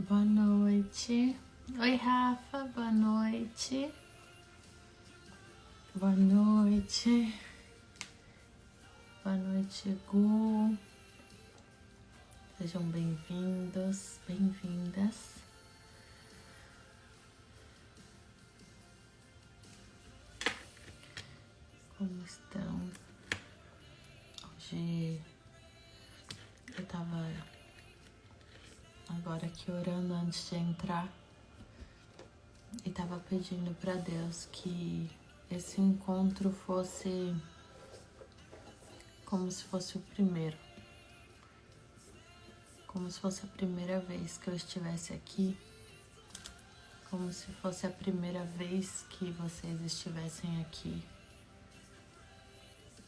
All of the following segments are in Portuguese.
Boa noite. Oi, Rafa, boa noite. Boa noite. Boa noite, Gu. Sejam bem-vindos, bem-vindas. Como estão? Hoje eu tava agora aqui orando antes de entrar e tava pedindo pra Deus que esse encontro fosse como se fosse o primeiro. Como se fosse a primeira vez que eu estivesse aqui. Como se fosse a primeira vez que vocês estivessem aqui.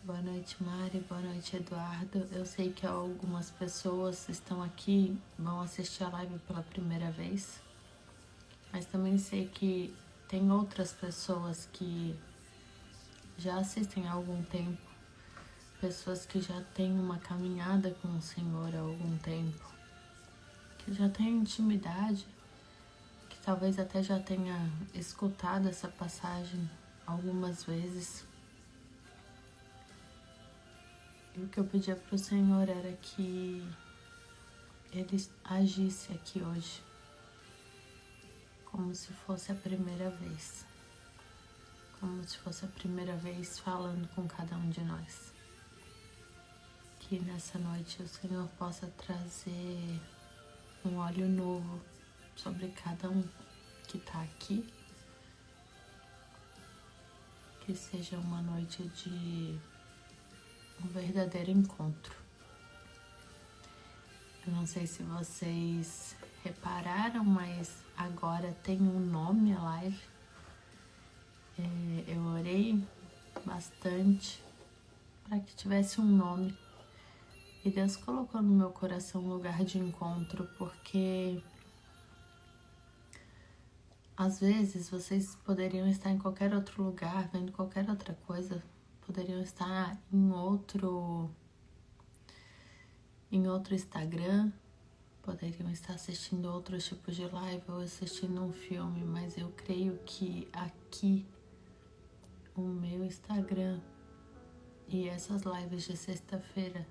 Boa noite, Mari. Boa noite, Eduardo. Eu sei que algumas pessoas estão aqui, vão assistir a live pela primeira vez. Mas também sei que tem outras pessoas que já assistem há algum tempo. Pessoas que já têm uma caminhada com o Senhor há algum tempo. Que já têm intimidade. Que talvez até já tenha escutado essa passagem algumas vezes. E o que eu pedia para o Senhor era que Ele agisse aqui hoje, como se fosse a primeira vez. Como se fosse a primeira vez falando com cada um de nós. Que nessa noite o Senhor possa trazer um óleo novo sobre cada um que está aqui. Que seja uma noite de um verdadeiro encontro. Eu não sei se vocês repararam, mas agora tem um nome a live. Eu orei bastante para que tivesse um nome. E Deus colocou no meu coração um lugar de encontro, porque às vezes vocês poderiam estar em qualquer outro lugar, vendo qualquer outra coisa. Poderiam estar em outro Instagram, poderiam estar assistindo outros tipos de live ou assistindo um filme, mas eu creio que aqui o meu Instagram e essas lives de sexta-feira,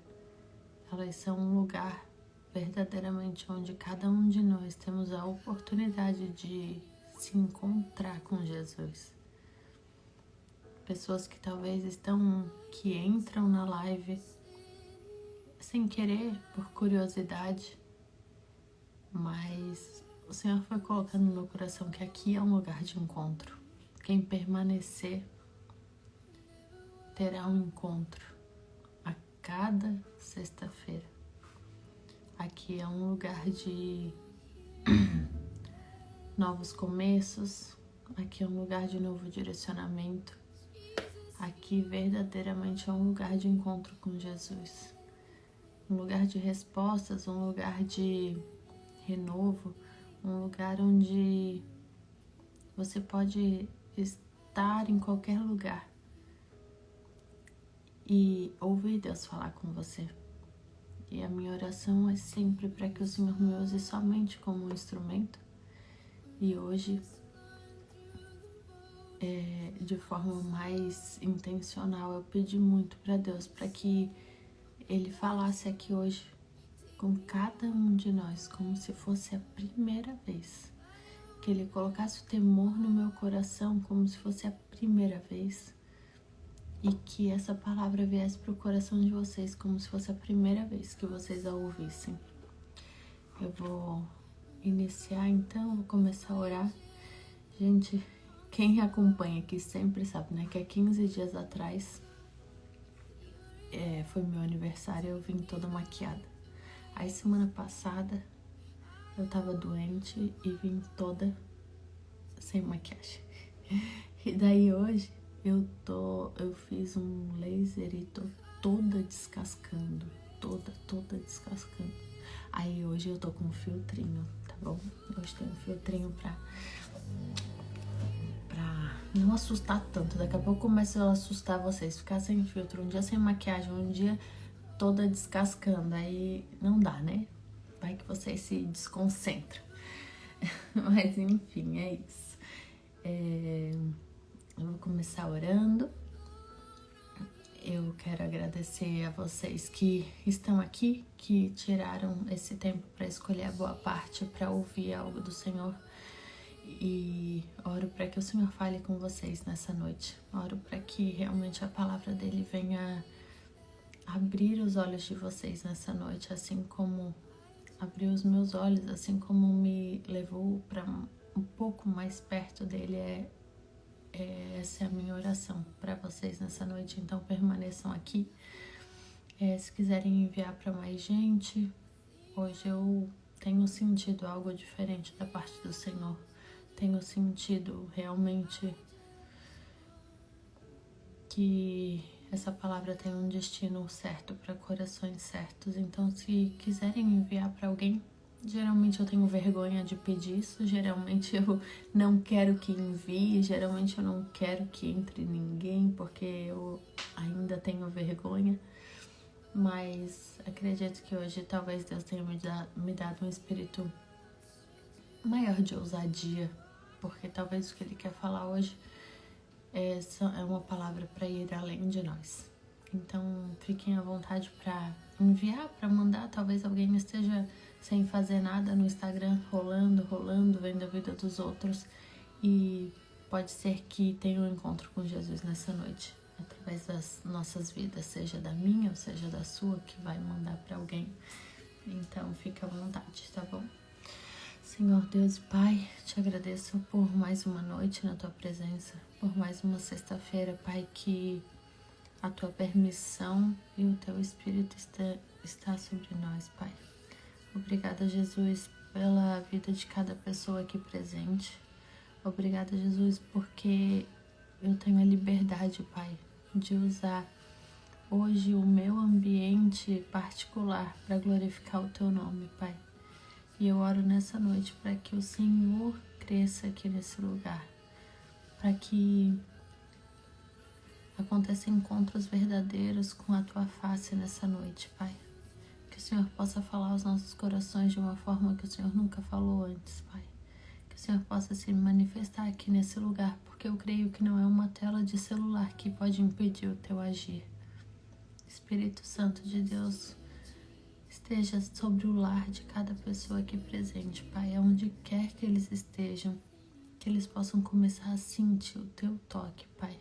elas são um lugar verdadeiramente onde cada um de nós temos a oportunidade de se encontrar com Jesus. Pessoas que talvez que entram na live sem querer, por curiosidade, mas o Senhor foi colocando no meu coração que aqui é um lugar de encontro. Quem permanecer terá um encontro a cada sexta-feira. Aqui é um lugar de novos começos, aqui é um lugar de novo direcionamento. Aqui verdadeiramente é um lugar de encontro com Jesus. Um lugar de respostas, um lugar de renovo, um lugar onde você pode estar em qualquer lugar e ouvir Deus falar com você. E a minha oração é sempre para que o Senhor me use somente como um instrumento. E hoje, de forma mais intencional, eu pedi muito para Deus para que Ele falasse aqui hoje com cada um de nós, como se fosse a primeira vez. Que Ele colocasse o temor no meu coração, como se fosse a primeira vez. E que essa palavra viesse para o coração de vocês, como se fosse a primeira vez que vocês a ouvissem. Eu vou iniciar então, vou começar a orar. Gente, quem acompanha aqui sempre sabe, né, que há 15 dias atrás foi meu aniversário e eu vim toda maquiada. Aí semana passada eu tava doente e vim toda sem maquiagem. E daí hoje eu fiz um laser e tô toda descascando, toda descascando. Aí hoje eu tô com um filtrinho, tá bom? Hoje tem um filtrinho pra não assustar tanto. Daqui a pouco começa a assustar vocês, ficar sem filtro, um dia sem maquiagem, um dia toda descascando, aí não dá, né? Vai que vocês se desconcentram. Mas enfim, é isso. Eu vou começar orando. Eu quero agradecer a vocês que estão aqui, que tiraram esse tempo para escolher a boa parte, para ouvir algo do Senhor. E oro para que o Senhor fale com vocês nessa noite. Oro para que realmente a palavra dele venha abrir os olhos de vocês nessa noite, assim como abriu os meus olhos, assim como me levou para um pouco mais perto dele. Essa é a minha oração para vocês nessa noite. Então permaneçam aqui. Se quiserem enviar para mais gente, hoje eu tenho sentido algo diferente da parte do Senhor. Tenho sentido realmente que essa palavra tem um destino certo para corações certos. Então, se quiserem enviar para alguém, geralmente eu tenho vergonha de pedir isso, geralmente eu não quero que envie, geralmente eu não quero que entre ninguém, porque eu ainda tenho vergonha. Mas acredito que hoje talvez Deus tenha me dado um espírito maior de ousadia, porque talvez o que Ele quer falar hoje é uma palavra para ir além de nós. Então fiquem à vontade para enviar, para mandar. Talvez alguém esteja sem fazer nada no Instagram, rolando, vendo a vida dos outros, e pode ser que tenha um encontro com Jesus nessa noite, através das nossas vidas, seja da minha ou seja da sua, que vai mandar para alguém. Então fica à vontade, tá bom? Senhor Deus e Pai, te agradeço por mais uma noite na Tua presença, por mais uma sexta-feira, Pai, que a Tua permissão e o Teu Espírito está sobre nós, Pai. Obrigada, Jesus, pela vida de cada pessoa aqui presente. Obrigada, Jesus, porque eu tenho a liberdade, Pai, de usar hoje o meu ambiente particular para glorificar o Teu nome, Pai. E eu oro nessa noite para que o Senhor cresça aqui nesse lugar, para que aconteçam encontros verdadeiros com a Tua face nessa noite, Pai. Que o Senhor possa falar aos nossos corações de uma forma que o Senhor nunca falou antes, Pai. Que o Senhor possa se manifestar aqui nesse lugar, porque eu creio que não é uma tela de celular que pode impedir o Teu agir. Espírito Santo de Deus, esteja sobre o lar de cada pessoa aqui presente, Pai, aonde quer que eles estejam, que eles possam começar a sentir o Teu toque, Pai.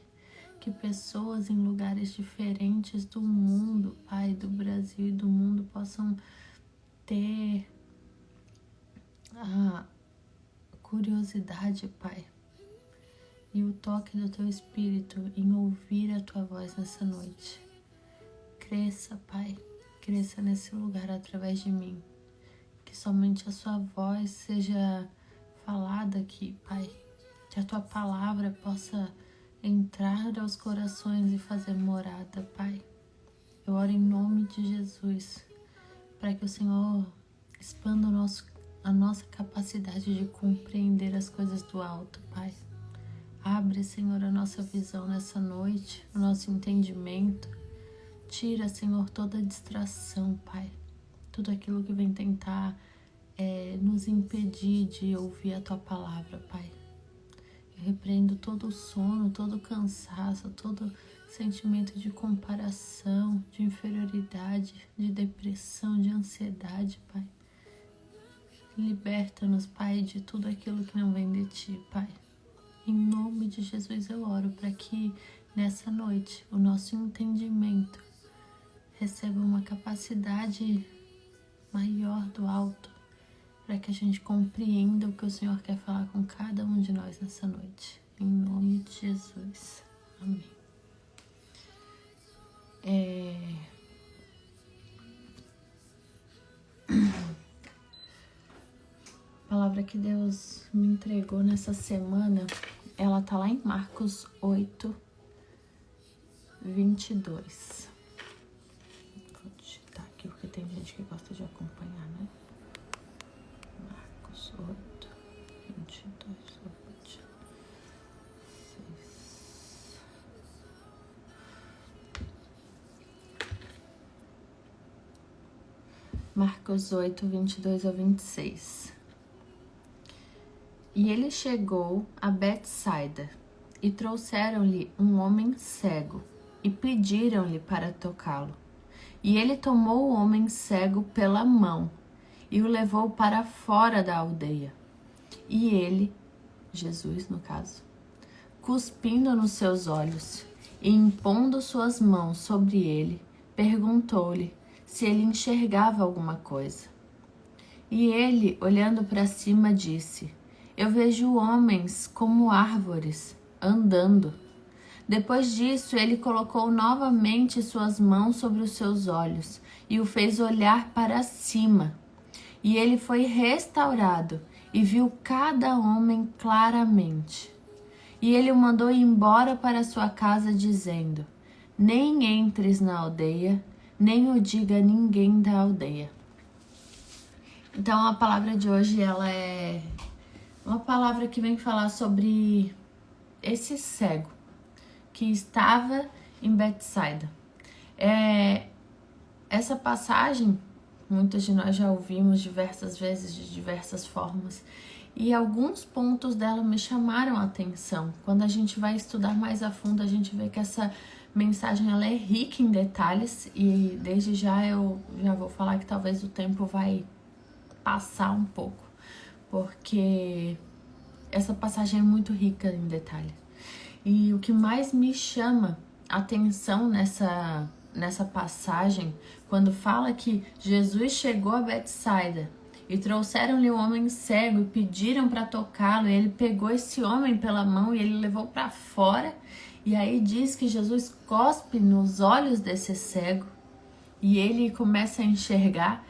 Que pessoas em lugares diferentes do mundo, Pai, do Brasil e do mundo, possam ter a curiosidade, Pai, e o toque do Teu Espírito em ouvir a Tua voz nessa noite. Cresça, Pai. Cresça nesse lugar através de mim, que somente a Sua voz seja falada aqui, Pai, que a Tua palavra possa entrar aos corações e fazer morada, Pai. Eu oro em nome de Jesus, para que o Senhor expanda a nossa capacidade de compreender as coisas do alto, Pai. Abre, Senhor, a nossa visão nessa noite, o nosso entendimento. Tira, Senhor, toda distração, Pai. Tudo aquilo que vem tentar nos impedir de ouvir a Tua palavra, Pai. Eu repreendo todo o sono, todo o cansaço, todo sentimento de comparação, de inferioridade, de depressão, de ansiedade, Pai. Liberta-nos, Pai, de tudo aquilo que não vem de Ti, Pai. Em nome de Jesus eu oro para que nessa noite o nosso entendimento receba uma capacidade maior do alto, para que a gente compreenda o que o Senhor quer falar com cada um de nós nessa noite. Em nome de Jesus. Amém. A palavra que Deus me entregou nessa semana, ela tá lá em Marcos 8, 22. Vou digitar aqui porque tem gente que gosta de acompanhar, né? Marcos 8, 22, 26. Marcos 8, 22 a 26. E ele chegou a Betsaida, e trouxeram-lhe um homem cego, e pediram-lhe para tocá-lo. E ele tomou o homem cego pela mão, e o levou para fora da aldeia. E ele, Jesus no caso, cuspindo nos seus olhos, e impondo suas mãos sobre ele, perguntou-lhe se ele enxergava alguma coisa. E ele, olhando para cima, disse: Eu vejo homens como árvores, andando. Depois disso, ele colocou novamente suas mãos sobre os seus olhos e o fez olhar para cima. E ele foi restaurado e viu cada homem claramente. E ele o mandou ir embora para sua casa, dizendo: Nem entres na aldeia, nem o diga a ninguém da aldeia. Então a palavra de hoje, ela é uma palavra que vem falar sobre esse cego que estava em Betsaida. Essa passagem, muitos de nós já ouvimos diversas vezes, de diversas formas, e alguns pontos dela me chamaram a atenção. Quando a gente vai estudar mais a fundo, a gente vê que essa mensagem ela é rica em detalhes, e desde já eu já vou falar que talvez o tempo vai passar um pouco, porque essa passagem é muito rica em detalhes. E o que mais me chama a atenção nessa passagem, quando fala que Jesus chegou a Betsaida e trouxeram-lhe um homem cego e pediram para tocá-lo, e ele pegou esse homem pela mão e ele levou para fora, e aí diz que Jesus cospe nos olhos desse cego e ele começa a enxergar,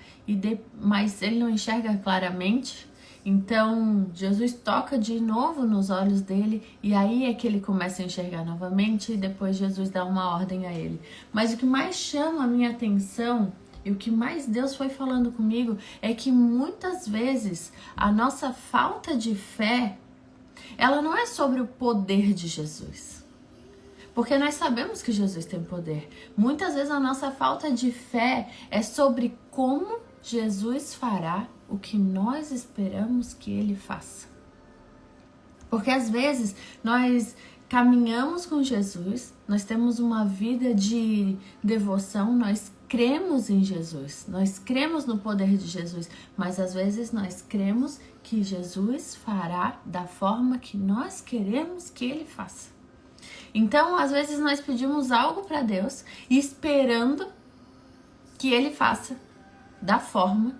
mas ele não enxerga claramente. Então Jesus toca de novo nos olhos dele, e aí é que ele começa a enxergar novamente, e depois Jesus dá uma ordem a ele. Mas o que mais chama a minha atenção e o que mais Deus foi falando comigo é que muitas vezes a nossa falta de fé, ela não é sobre o poder de Jesus, porque nós sabemos que Jesus tem poder. Muitas vezes a nossa falta de fé é sobre como Jesus fará o que nós esperamos que ele faça. Porque às vezes nós caminhamos com Jesus, nós temos uma vida de devoção, nós cremos em Jesus, nós cremos no poder de Jesus, mas às vezes nós cremos que Jesus fará da forma que nós queremos que ele faça. Então, às vezes nós pedimos algo para Deus esperando que ele faça da forma,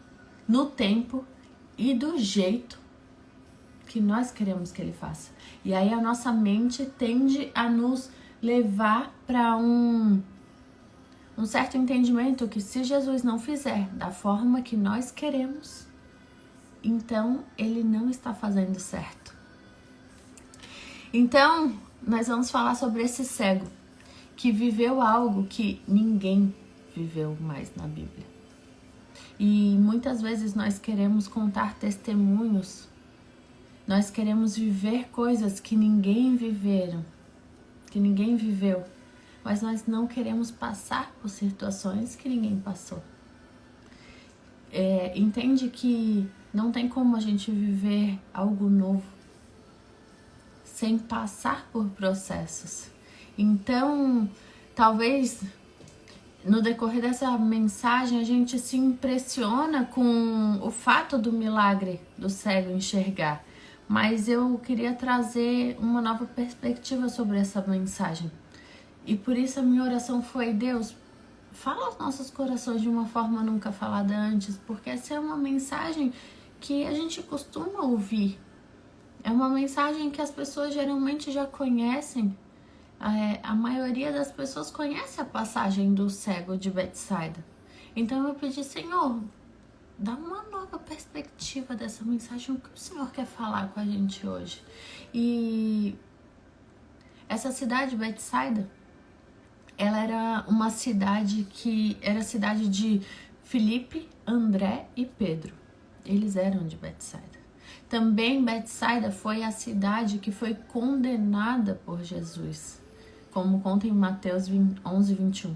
no tempo e do jeito que nós queremos que ele faça. E aí a nossa mente tende a nos levar para um certo entendimento que se Jesus não fizer da forma que nós queremos, então ele não está fazendo certo. Então, nós vamos falar sobre esse cego que viveu algo que ninguém viveu mais na Bíblia. E muitas vezes nós queremos contar testemunhos, nós queremos viver coisas que ninguém viveu, mas nós não queremos passar por situações que ninguém passou. Entende que não tem como a gente viver algo novo sem passar por processos. Então, talvez no decorrer dessa mensagem a gente se impressiona com o fato do milagre do cego enxergar, mas eu queria trazer uma nova perspectiva sobre essa mensagem. E por isso a minha oração foi: Deus, fala aos nossos corações de uma forma nunca falada antes, porque essa é uma mensagem que a gente costuma ouvir. É uma mensagem que as pessoas geralmente já conhecem. A maioria das pessoas conhece a passagem do cego de Betsaida. Então eu pedi: Senhor, dá uma nova perspectiva dessa mensagem. O que o Senhor quer falar com a gente hoje? E essa cidade, Betsaida, ela era uma cidade que era a cidade de Filipe, André e Pedro. Eles eram de Betsaida. Também Betsaida foi a cidade que foi condenada por Jesus, como conta em Mateus 11, 21.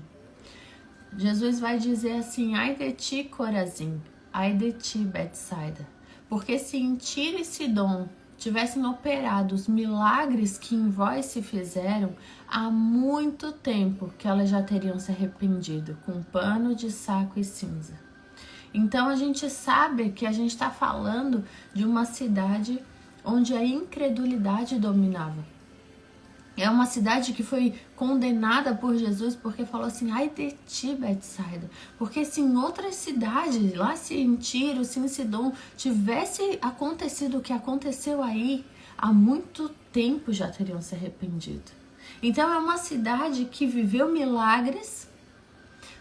Jesus vai dizer assim: ai de ti, Corazim, ai de ti, Betsaida, porque se em Tiro e Sidom tivessem operado os milagres que em vós se fizeram, há muito tempo que elas já teriam se arrependido, com pano de saco e cinza. Então a gente sabe que a gente está falando de uma cidade onde a incredulidade dominava. É uma cidade que foi condenada por Jesus porque falou assim: ai de ti, Betsaida. Porque se em outras cidades, lá se em Tiro, se em Sidom, tivesse acontecido o que aconteceu aí, há muito tempo já teriam se arrependido. Então é uma cidade que viveu milagres,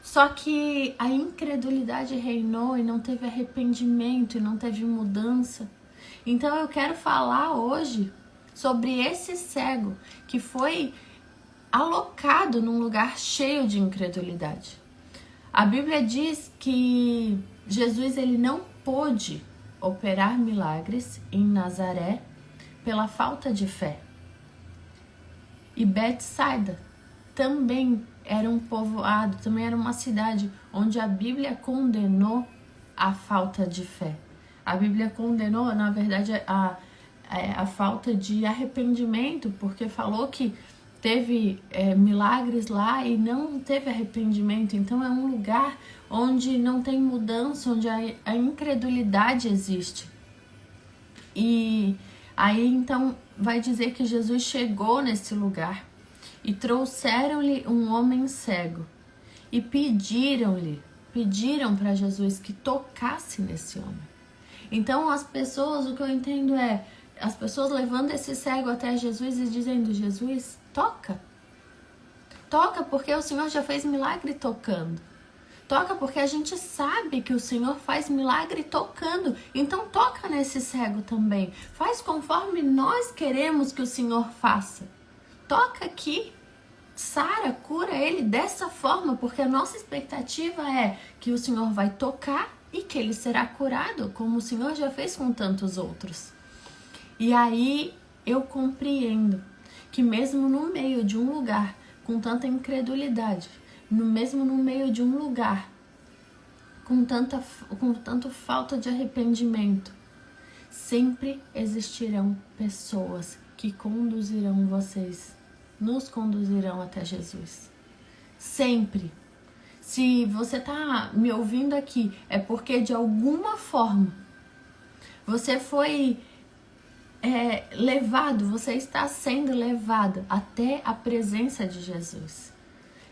só que a incredulidade reinou e não teve arrependimento e não teve mudança. Então eu quero falar hoje sobre esse cego que foi alocado num lugar cheio de incredulidade. A Bíblia diz que Jesus ele não pôde operar milagres em Nazaré pela falta de fé. E Betsaida também era um povoado, também era uma cidade onde a Bíblia condenou a falta de fé. A Bíblia condenou, na verdade, a falta de arrependimento, porque falou que teve milagres lá e não teve arrependimento. Então é um lugar onde não tem mudança, onde a incredulidade existe. E aí então vai dizer que Jesus chegou nesse lugar e trouxeram-lhe um homem cego e pediram para Jesus que tocasse nesse homem. Então as pessoas, o que eu entendo é, as pessoas levando esse cego até Jesus e dizendo: Jesus, toca. Toca porque o Senhor já fez milagre tocando. Toca porque a gente sabe que o Senhor faz milagre tocando. Então toca nesse cego também. Faz conforme nós queremos que o Senhor faça. Toca aqui. Sara, cura ele dessa forma, porque a nossa expectativa é que o Senhor vai tocar e que ele será curado, como o Senhor já fez com tantos outros. E aí eu compreendo que mesmo no meio de um lugar com tanta incredulidade, mesmo no meio de um lugar com tanto falta de arrependimento, sempre existirão pessoas que conduzirão vocês, nos conduzirão até Jesus. Sempre. Se você está me ouvindo aqui, é porque de alguma forma você foi levado, você está sendo levado até a presença de Jesus.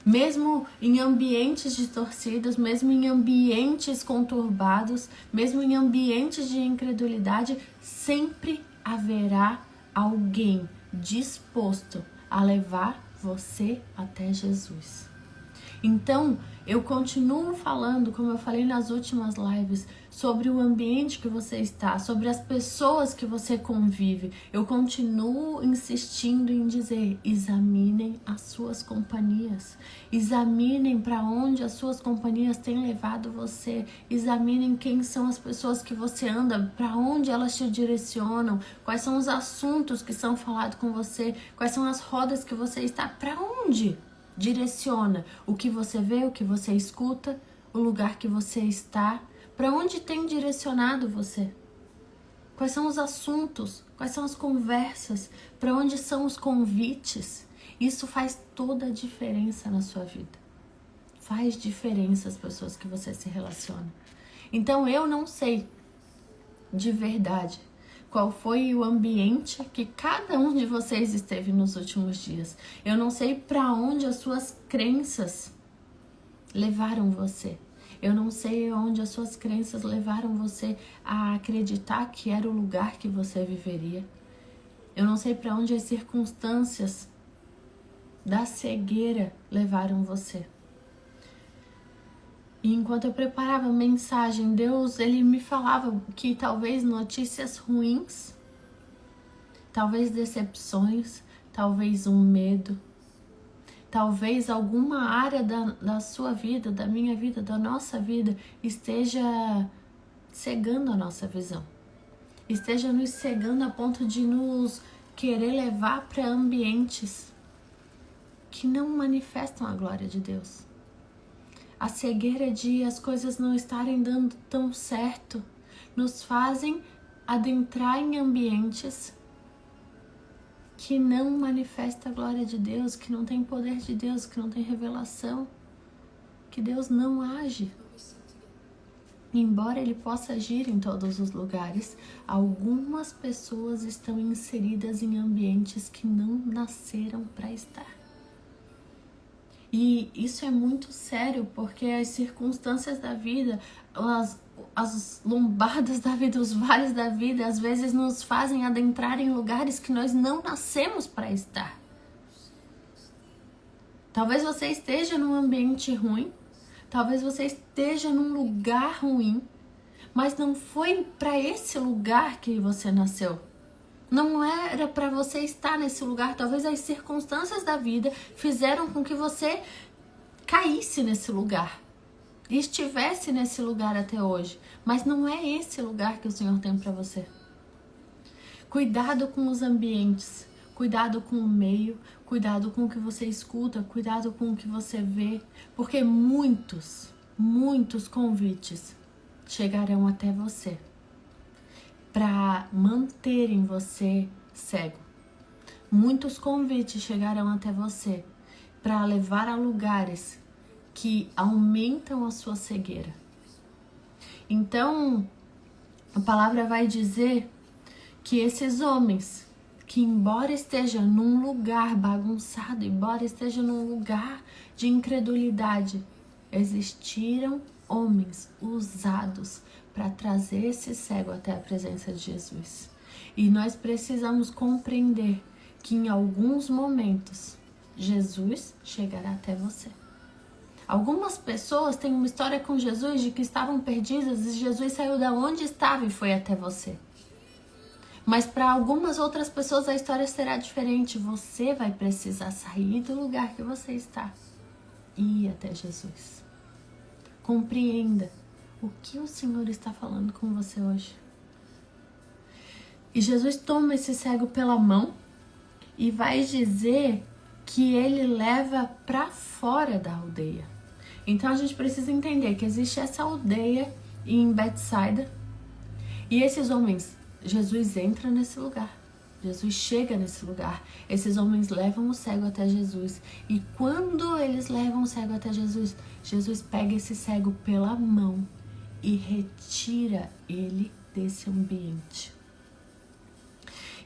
Mesmo em ambientes distorcidos, mesmo em ambientes conturbados, mesmo em ambientes de incredulidade, sempre haverá alguém disposto a levar você até Jesus. Então, eu continuo falando, como eu falei nas últimas lives, sobre o ambiente que você está, sobre as pessoas que você convive. Eu continuo insistindo em dizer: examinem as suas companhias. Examinem para onde as suas companhias têm levado você. Examinem quem são as pessoas que você anda, para onde elas te direcionam, quais são os assuntos que são falados com você, quais são as rodas que você está, para onde direciona o que você vê, o que você escuta, o lugar que você está, para onde tem direcionado você? Quais são os assuntos? Quais são as conversas? Para onde são os convites? Isso faz toda a diferença na sua vida. Faz diferença as pessoas que você se relaciona. Então eu não sei de verdade qual foi o ambiente que cada um de vocês esteve nos últimos dias. Eu não sei para onde as suas crenças levaram você. Eu não sei onde as suas crenças levaram você a acreditar que era o lugar que você viveria. Eu não sei para onde as circunstâncias da cegueira levaram você. E enquanto eu preparava a mensagem, Deus, ele me falava que talvez notícias ruins, talvez decepções, talvez um medo, talvez alguma área da sua vida, da minha vida, da nossa vida, esteja cegando a nossa visão. Esteja nos cegando a ponto de nos querer levar para ambientes que não manifestam a glória de Deus. A cegueira de as coisas não estarem dando tão certo nos fazem adentrar em ambientes que não manifestam a glória de Deus, que não tem poder de Deus, que não tem revelação, que Deus não age. Embora Ele possa agir em todos os lugares, algumas pessoas estão inseridas em ambientes que não nasceram para estar. E isso é muito sério, porque as circunstâncias da vida, as lombadas da vida, os vales da vida, às vezes nos fazem adentrar em lugares que nós não nascemos para estar. Talvez você esteja num ambiente ruim, talvez você esteja num lugar ruim, mas não foi para esse lugar que você nasceu. Não era para você estar nesse lugar. Talvez as circunstâncias da vida fizeram com que você caísse nesse lugar e estivesse nesse lugar até hoje. Mas não é esse lugar que o Senhor tem para você. Cuidado com os ambientes, cuidado com o meio, cuidado com o que você escuta, cuidado com o que você vê, porque muitos convites chegarão até você para manterem você cego. Muitos convites chegarão até você para levar a lugares que aumentam a sua cegueira. Então, a palavra vai dizer que esses homens, que embora esteja num lugar bagunçado, embora esteja num lugar de incredulidade, existiram homens usados para trazer esse cego até a presença de Jesus. E nós precisamos compreender que em alguns momentos Jesus chegará até você. Algumas pessoas têm uma história com Jesus de que estavam perdidas e Jesus saiu da onde estava e foi até você. Mas para algumas outras pessoas a história será diferente. Você vai precisar sair do lugar que você está e ir até Jesus. Compreenda o que o Senhor está falando com você hoje. E Jesus toma esse cego pela mão e vai dizer que ele leva para fora da aldeia. Então a gente precisa entender que existe essa aldeia em Betsaida e esses homens, Jesus entra nesse lugar. Jesus chega nesse lugar. Esses homens levam o cego até Jesus. E quando eles levam o cego até Jesus, Jesus pega esse cego pela mão e retira ele desse ambiente.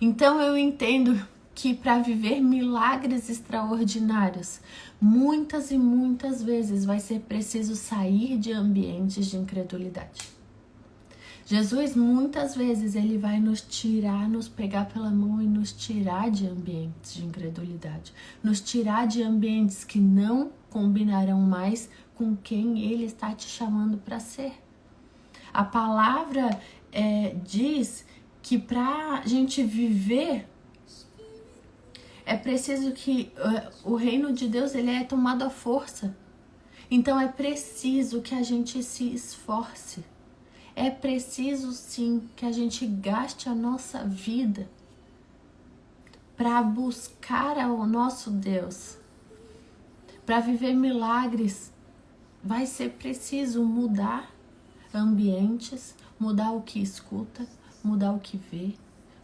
Então eu entendo que para viver milagres extraordinários, muitas e muitas vezes vai ser preciso sair de ambientes de incredulidade. Jesus, muitas vezes, ele vai nos tirar, nos pegar pela mão e nos tirar de ambientes de incredulidade. Nos tirar de ambientes que não combinarão mais com quem ele está te chamando para ser. A palavra diz que para a gente viver, é preciso que o reino de Deus ele é tomado à força. Então é preciso que a gente se esforce. É preciso sim que a gente gaste a nossa vida para buscar o nosso Deus. Para viver milagres, vai ser preciso mudar ambientes, mudar o que escuta, mudar o que vê,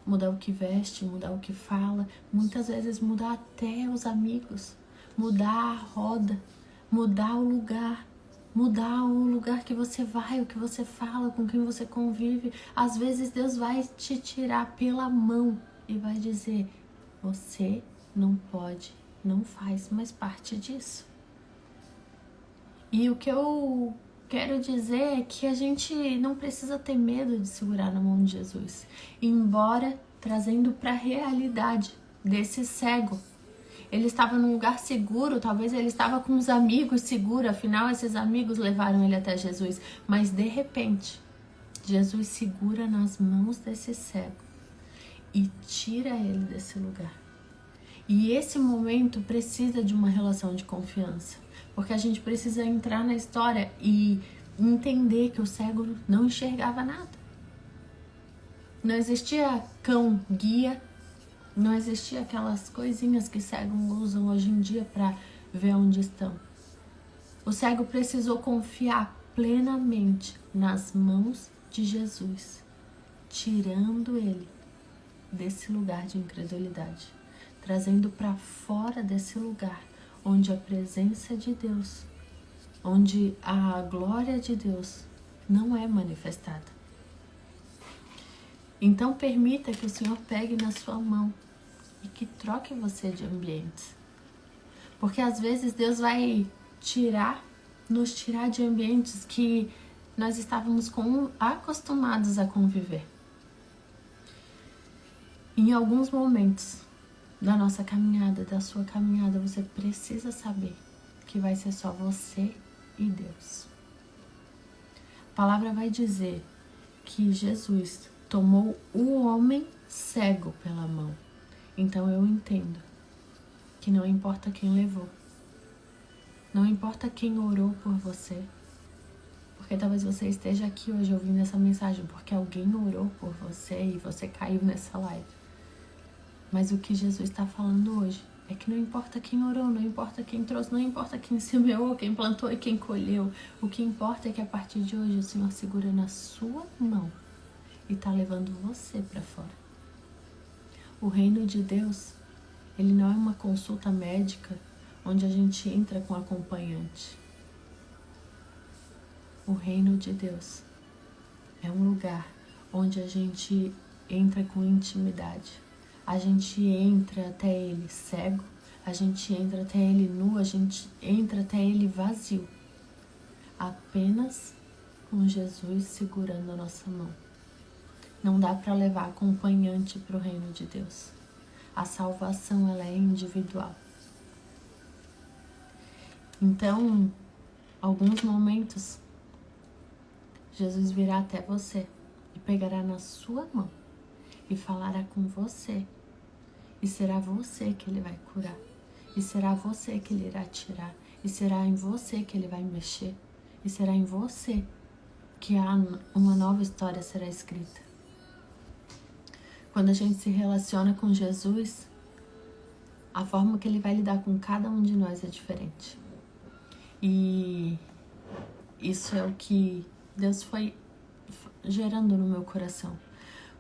mudar o que veste, mudar o que fala, muitas vezes mudar até os amigos, mudar a roda, mudar o lugar. Mudar o lugar que você vai, o que você fala, com quem você convive. Às vezes Deus vai te tirar pela mão e vai dizer: você não pode, não faz mais parte disso. E o que eu quero dizer é que a gente não precisa ter medo de segurar na mão de Jesus, embora trazendo para a realidade desse cego. Ele estava num lugar seguro, talvez ele estava com os amigos seguros, afinal esses amigos levaram ele até Jesus. Mas de repente, Jesus segura nas mãos desse cego e tira ele desse lugar. E esse momento precisa de uma relação de confiança, porque a gente precisa entrar na história e entender que o cego não enxergava nada. Não existia cão guia. Não existia aquelas coisinhas que cegos usam hoje em dia para ver onde estão. O cego precisou confiar plenamente nas mãos de Jesus tirando ele desse lugar de incredulidade, trazendo para fora desse lugar onde a presença de Deus, onde a glória de Deus não é manifestada. Então permita que o Senhor pegue na sua mão e que troque você de ambientes. Porque às vezes Deus vai nos tirar de ambientes que nós estávamos acostumados a conviver. Em alguns momentos da nossa caminhada, da sua caminhada, você precisa saber que vai ser só você e Deus. A palavra vai dizer que Jesus tomou o homem cego pela mão. Então eu entendo que não importa quem levou, não importa quem orou por você, porque talvez você esteja aqui hoje ouvindo essa mensagem porque alguém orou por você e você caiu nessa live. Mas o que Jesus está falando hoje é que não importa quem orou, não importa quem trouxe, não importa quem semeou, quem plantou e quem colheu. O que importa é que a partir de hoje o Senhor segura na sua mão e está levando você para fora. O reino de Deus, ele não é uma consulta médica onde a gente entra com acompanhante. O reino de Deus é um lugar onde a gente entra com intimidade. A gente entra até ele cego, a gente entra até ele nu, a gente entra até ele vazio. Apenas com Jesus segurando a nossa mão. Não dá para levar acompanhante para o reino de Deus. A salvação, ela é individual. Então, alguns momentos, Jesus virá até você e pegará na sua mão e falará com você. E será você que ele vai curar. E será você que ele irá tirar. E será em você que ele vai mexer. E será em você que uma nova história será escrita. Quando a gente se relaciona com Jesus, a forma que ele vai lidar com cada um de nós é diferente. E isso é o que Deus foi gerando no meu coração.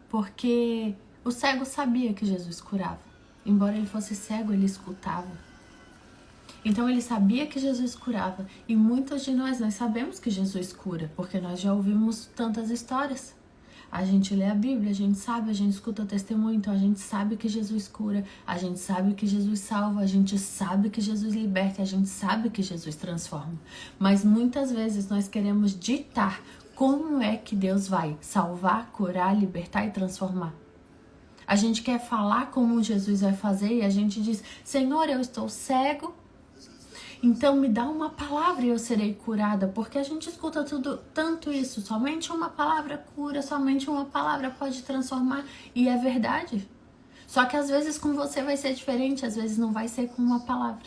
Porque o cego sabia que Jesus curava. Embora ele fosse cego, ele escutava. Então ele sabia que Jesus curava. E muitos de nós sabemos que Jesus cura, porque nós já ouvimos tantas histórias. A gente lê a Bíblia, a gente sabe, a gente escuta o testemunho, então a gente sabe que Jesus cura, a gente sabe que Jesus salva, a gente sabe que Jesus liberta, a gente sabe que Jesus transforma. Mas muitas vezes nós queremos ditar como é que Deus vai salvar, curar, libertar e transformar. A gente quer falar como Jesus vai fazer e a gente diz: Senhor, eu estou cego, então me dá uma palavra e eu serei curada. Porque a gente escuta tanto isso, somente uma palavra cura, somente uma palavra pode transformar. E é verdade. Só que às vezes com você vai ser diferente, às vezes não vai ser com uma palavra.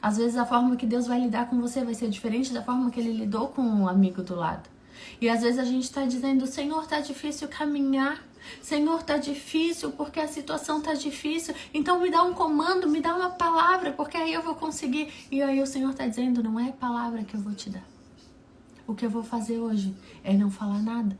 Às vezes a forma que Deus vai lidar com você vai ser diferente da forma que ele lidou com um amigo do lado. E às vezes a gente está dizendo: Senhor, tá difícil caminhar. Senhor, tá difícil porque a situação tá difícil. Então me dá um comando, me dá uma palavra, porque aí eu vou conseguir. E aí o Senhor tá dizendo: não é palavra que eu vou te dar. O que eu vou fazer hoje é não falar nada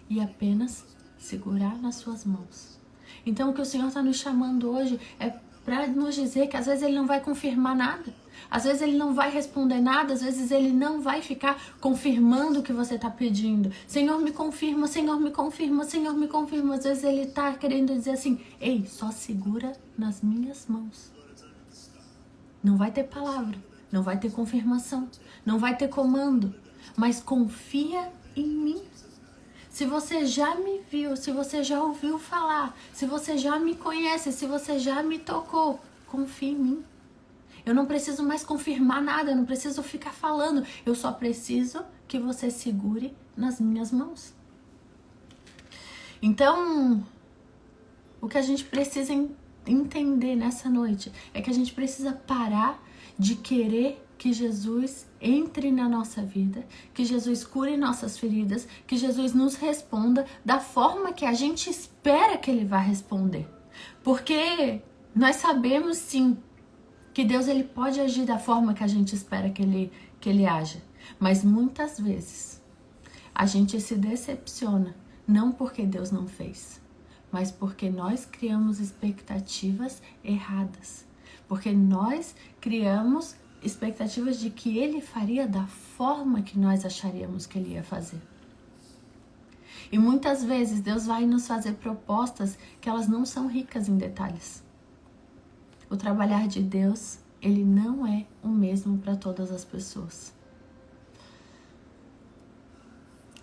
e apenas segurar nas suas mãos. Então o que o Senhor está nos chamando hoje é para nos dizer que às vezes ele não vai confirmar nada. Às vezes ele não vai responder nada, às vezes ele não vai ficar confirmando o que você está pedindo. Senhor, me confirma, Senhor, me confirma, Senhor, me confirma. Às vezes ele está querendo dizer assim: ei, só segura nas minhas mãos. Não vai ter palavra, não vai ter confirmação, não vai ter comando, mas confia em mim. Se você já me viu, se você já ouviu falar, se você já me conhece, se você já me tocou, confia em mim. Eu não preciso mais confirmar nada, eu não preciso ficar falando. Eu só preciso que você segure nas minhas mãos. Então, o que a gente precisa entender nessa noite é que a gente precisa parar de querer que Jesus entre na nossa vida, que Jesus cure nossas feridas, que Jesus nos responda da forma que a gente espera que ele vá responder. Porque nós sabemos sim que Deus ele pode agir da forma que a gente espera que ele haja. Mas muitas vezes a gente se decepciona Não porque Deus não fez, mas porque nós criamos expectativas erradas. Porque nós criamos expectativas de que Ele faria da forma que nós acharíamos que Ele ia fazer. E muitas vezes Deus vai nos fazer propostas que elas não são ricas em detalhes. O trabalhar de Deus, ele não é o mesmo para todas as pessoas.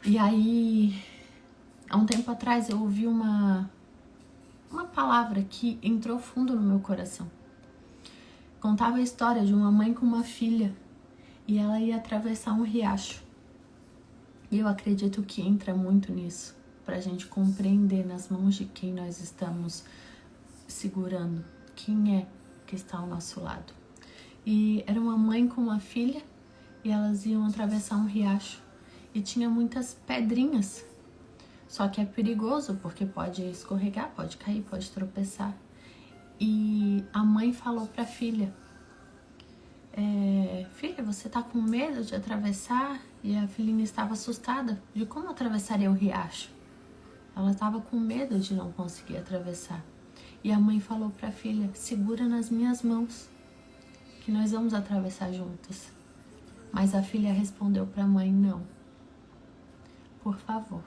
E aí, há um tempo atrás eu ouvi uma palavra que entrou fundo no meu coração. Contava a história de uma mãe com uma filha e ela ia atravessar um riacho. E eu acredito que entra muito nisso, para a gente compreender nas mãos de quem nós estamos segurando, quem é que está ao nosso lado. E era uma mãe com uma filha e elas iam atravessar um riacho e tinha muitas pedrinhas. Só que é perigoso porque pode escorregar, pode cair, pode tropeçar. E a mãe falou para a filha: filha, você tá com medo de atravessar? E a filhinha estava assustada de como atravessaria o riacho. Ela estava com medo de não conseguir atravessar. E a mãe falou para a filha: segura nas minhas mãos, que nós vamos atravessar juntas. Mas a filha respondeu para a mãe: não, por favor,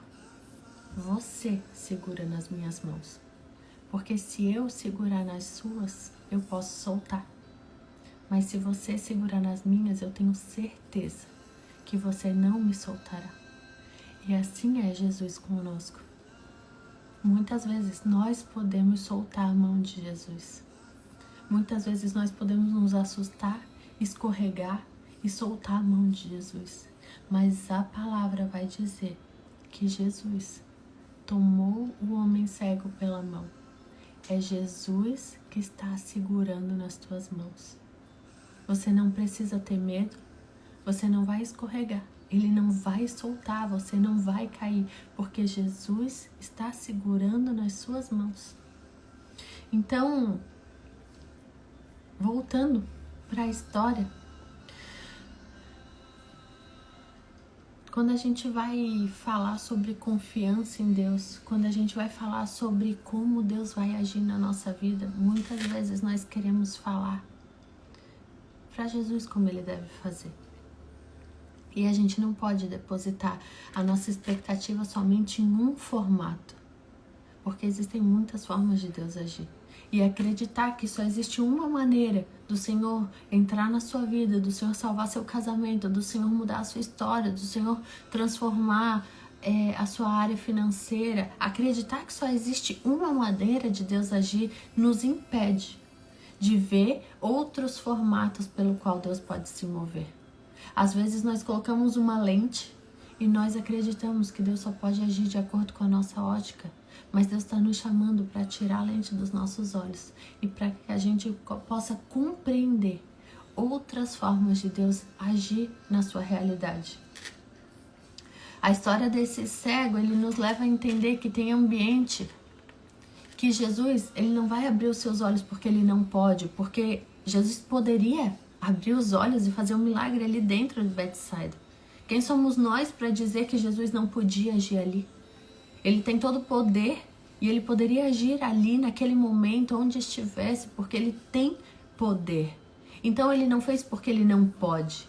você segura nas minhas mãos, porque se eu segurar nas suas, eu posso soltar. Mas se você segurar nas minhas, eu tenho certeza que você não me soltará. E assim é Jesus conosco. Muitas vezes nós podemos soltar a mão de Jesus. Muitas vezes nós podemos nos assustar, escorregar e soltar a mão de Jesus. Mas a palavra vai dizer que Jesus tomou o homem cego pela mão. É Jesus que está segurando nas tuas mãos. Você não precisa ter medo, você não vai escorregar, ele não vai soltar, você não vai cair, porque Jesus está segurando nas suas mãos. Então, voltando para a história, quando a gente vai falar sobre confiança em Deus, quando a gente vai falar sobre como Deus vai agir na nossa vida, muitas vezes nós queremos falar para Jesus como ele deve fazer. E a gente não pode depositar a nossa expectativa somente em um formato, porque existem muitas formas de Deus agir. E acreditar que só existe uma maneira do Senhor entrar na sua vida, do Senhor salvar seu casamento, do Senhor mudar a sua história, do Senhor transformar a sua área financeira, acreditar que só existe uma maneira de Deus agir nos impede de ver outros formatos pelo qual Deus pode se mover. Às vezes nós colocamos uma lente e nós acreditamos que Deus só pode agir de acordo com a nossa ótica, mas Deus está nos chamando para tirar a lente dos nossos olhos e para que a gente possa compreender outras formas de Deus agir na sua realidade. A história desse cego, ele nos leva a entender que tem ambiente que Jesus, ele não vai abrir os seus olhos porque ele não pode, porque Jesus poderia abrir os olhos e fazer um milagre ali dentro de Betsaida. Quem somos nós para dizer que Jesus não podia agir ali? Ele tem todo o poder e ele poderia agir ali naquele momento onde estivesse, porque ele tem poder. Então ele não fez porque ele não pode.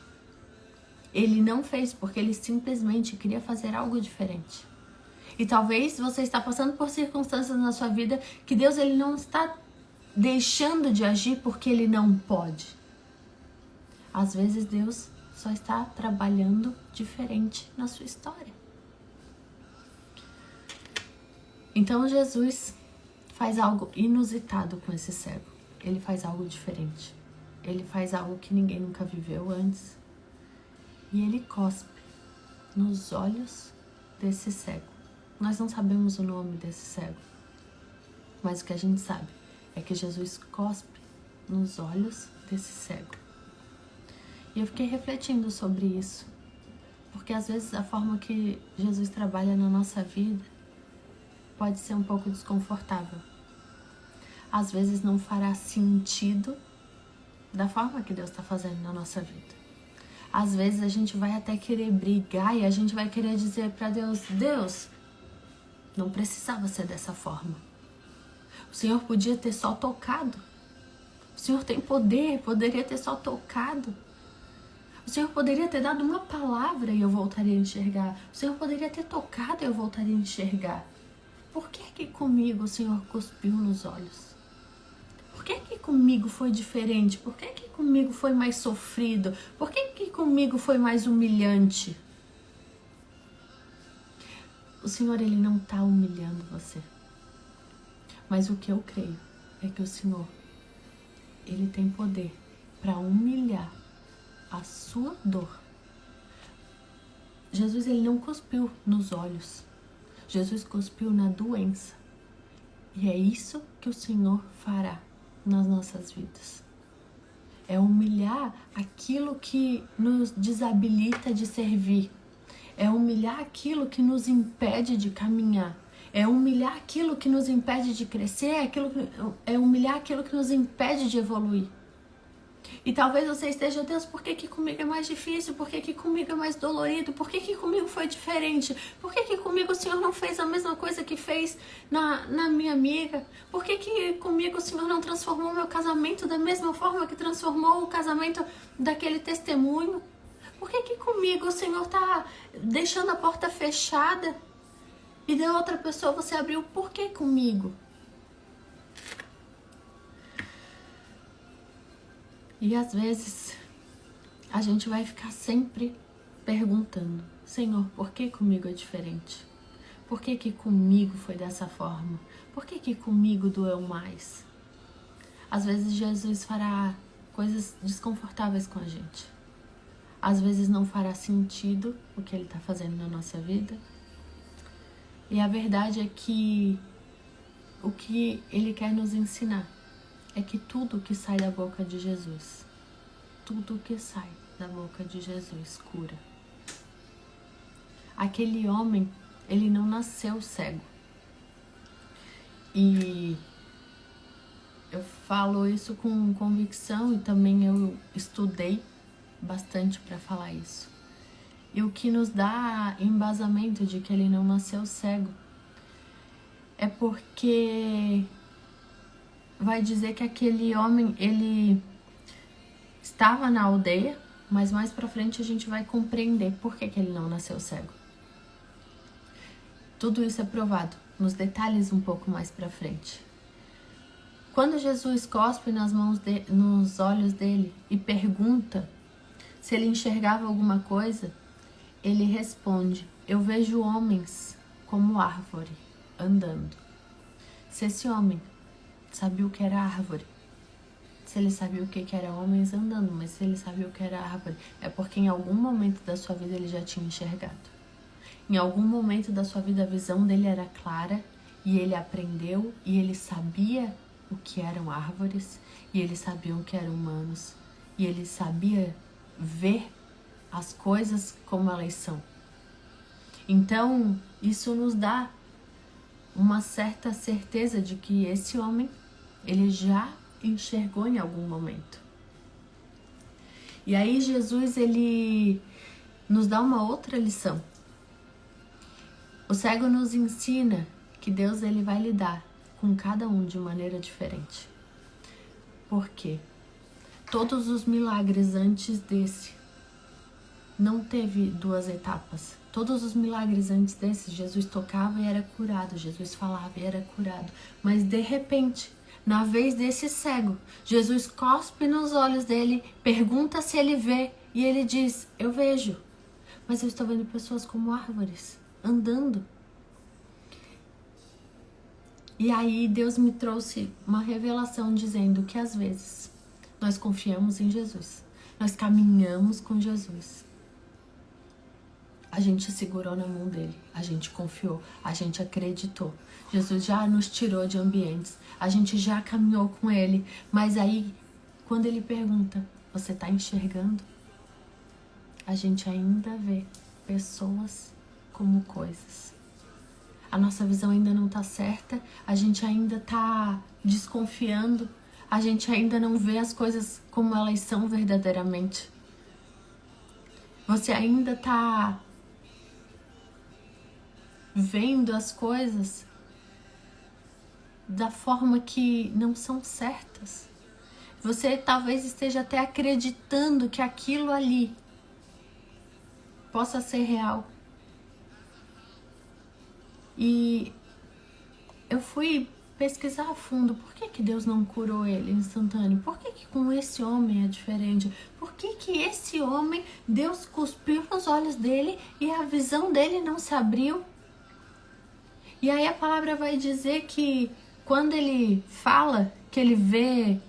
Ele não fez porque ele simplesmente queria fazer algo diferente. E talvez você está passando por circunstâncias na sua vida que Deus ele não está deixando de agir porque ele não pode. Às vezes Deus só está trabalhando diferente na sua história. Então Jesus faz algo inusitado com esse cego. Ele faz algo diferente. Ele faz algo que ninguém nunca viveu antes. E ele cospe nos olhos desse cego. Nós não sabemos o nome desse cego, mas o que a gente sabe é que Jesus cospe nos olhos desse cego. E eu fiquei refletindo sobre isso, porque às vezes a forma que Jesus trabalha na nossa vida pode ser um pouco desconfortável. Às vezes não fará sentido da forma que Deus está fazendo na nossa vida. Às vezes a gente vai até querer brigar e a gente vai querer dizer para Deus: Deus, Não precisava ser dessa forma. O Senhor podia ter só tocado. O Senhor tem poder, poderia ter só tocado. O Senhor poderia ter dado uma palavra e eu voltaria a enxergar. O Senhor poderia ter tocado e eu voltaria a enxergar. Por que comigo o Senhor cuspiu nos olhos? Por que comigo foi diferente? Por que comigo foi mais sofrido? Por que comigo foi mais humilhante? O Senhor, Ele não está humilhando você. Mas o que eu creio é que o Senhor, Ele tem poder para humilhar a sua dor. Jesus, Ele não cuspiu nos olhos. Jesus cuspiu na doença. E é isso que o Senhor fará nas nossas vidas. É humilhar aquilo que nos desabilita de servir. É humilhar aquilo que nos impede de caminhar. É humilhar aquilo que nos impede de crescer. É humilhar aquilo que nos impede de evoluir. E talvez você esteja, Deus, por que comigo é mais difícil? Por que comigo é mais dolorido? Por que comigo foi diferente? Por que comigo o Senhor não fez a mesma coisa que fez na minha amiga? Por que comigo o Senhor não transformou meu casamento da mesma forma que transformou o casamento daquele testemunho? Por que comigo o Senhor está deixando a porta fechada e de outra pessoa você abriu? Por que comigo? E às vezes a gente vai ficar sempre perguntando: Senhor, por que comigo é diferente? Por que comigo foi dessa forma? Por que comigo doeu mais? Às vezes Jesus fará coisas desconfortáveis com a gente. Às vezes não fará sentido o que Ele está fazendo na nossa vida. E a verdade é que o que Ele quer nos ensinar é que tudo que sai da boca de Jesus, tudo que sai da boca de Jesus cura. Aquele homem, ele não nasceu cego. E eu falo isso com convicção e também eu estudei bastante para falar isso. E o que nos dá embasamento de que ele não nasceu cego é porque vai dizer que aquele homem, ele estava na aldeia, mas mais pra frente a gente vai compreender por que ele não nasceu cego. Tudo isso é provado nos detalhes um pouco mais pra frente. Quando Jesus cospe nos olhos dele e pergunta se ele enxergava alguma coisa, ele responde: eu vejo homens como árvore andando. Se esse homem sabia o que era árvore, se ele sabia o que era homens andando, mas se ele sabia o que era árvore, é porque em algum momento da sua vida ele já tinha enxergado. Em algum momento da sua vida a visão dele era clara e ele aprendeu e ele sabia o que eram árvores e ele sabia o que eram humanos e ele sabia ver as coisas como elas são. Então, isso nos dá uma certa certeza de que esse homem, ele já enxergou em algum momento. E aí Jesus, ele nos dá uma outra lição. O cego nos ensina que Deus, ele vai lidar com cada um de maneira diferente. Por quê? Todos os milagres antes desse não teve duas etapas. Todos os milagres antes desse, Jesus tocava e era curado, Jesus falava e era curado. Mas de repente, na vez desse cego, Jesus cospe nos olhos dele, pergunta se ele vê e ele diz: eu vejo, mas eu estou vendo pessoas como árvores, andando. E aí Deus me trouxe uma revelação dizendo que às vezes nós confiamos em Jesus, nós caminhamos com Jesus. A gente segurou na mão dele, a gente confiou, a gente acreditou. Jesus já nos tirou de ambientes, a gente já caminhou com ele. Mas aí, quando ele pergunta: você está enxergando? A gente ainda vê pessoas como coisas. A nossa visão ainda não está certa, a gente ainda está desconfiando, a gente ainda não vê as coisas como elas são verdadeiramente. Você ainda está vendo as coisas da forma que não são certas. Você talvez esteja até acreditando que aquilo ali possa ser real. E eu fui pesquisar a fundo, por que Deus não curou ele instantâneo? Por que com esse homem é diferente? Por que esse homem, Deus cuspiu nos olhos dele e a visão dele não se abriu? E aí a palavra vai dizer que quando ele fala que ele vê,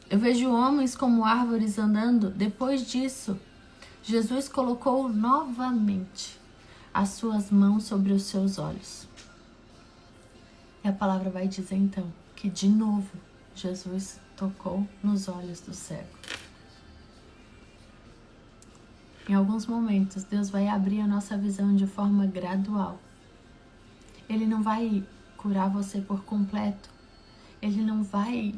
eu vejo homens como árvores andando, depois disso, Jesus colocou novamente as suas mãos sobre os seus olhos. E a palavra vai dizer então que de novo Jesus tocou nos olhos do cego. Em alguns momentos Deus vai abrir a nossa visão de forma gradual. Ele não vai curar você por completo. Ele não vai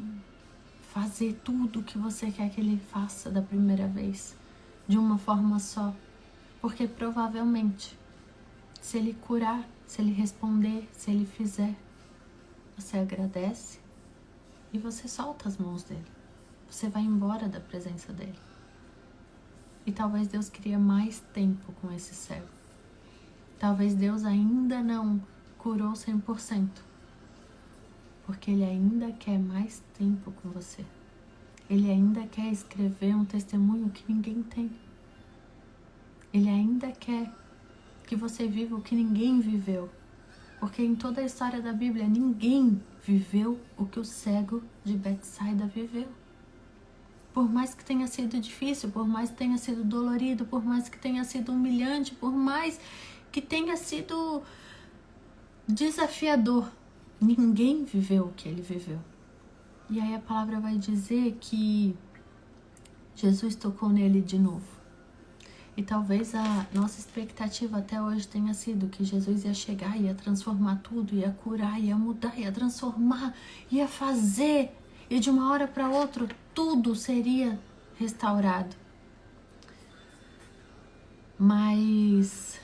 fazer tudo o que você quer que ele faça da primeira vez, de uma forma só. Porque provavelmente, se ele curar, se ele responder, se ele fizer, você agradece e você solta as mãos dele. Você vai embora da presença dele. E talvez Deus queria mais tempo com esse cego. Talvez Deus ainda não curou 100%. Porque ele ainda quer mais tempo com você. Ele ainda quer escrever um testemunho que ninguém tem. Ele ainda quer que você viva o que ninguém viveu. Porque em toda a história da Bíblia, ninguém viveu o que o cego de Betsaida viveu. Por mais que tenha sido difícil, por mais que tenha sido dolorido, por mais que tenha sido humilhante, por mais que tenha sido desafiador, ninguém viveu o que ele viveu. E aí a palavra vai dizer que Jesus tocou nele de novo. E talvez a nossa expectativa até hoje tenha sido que Jesus ia chegar, ia transformar tudo, ia curar, ia mudar, ia transformar, ia fazer. E de uma hora para outra tudo seria restaurado. Mas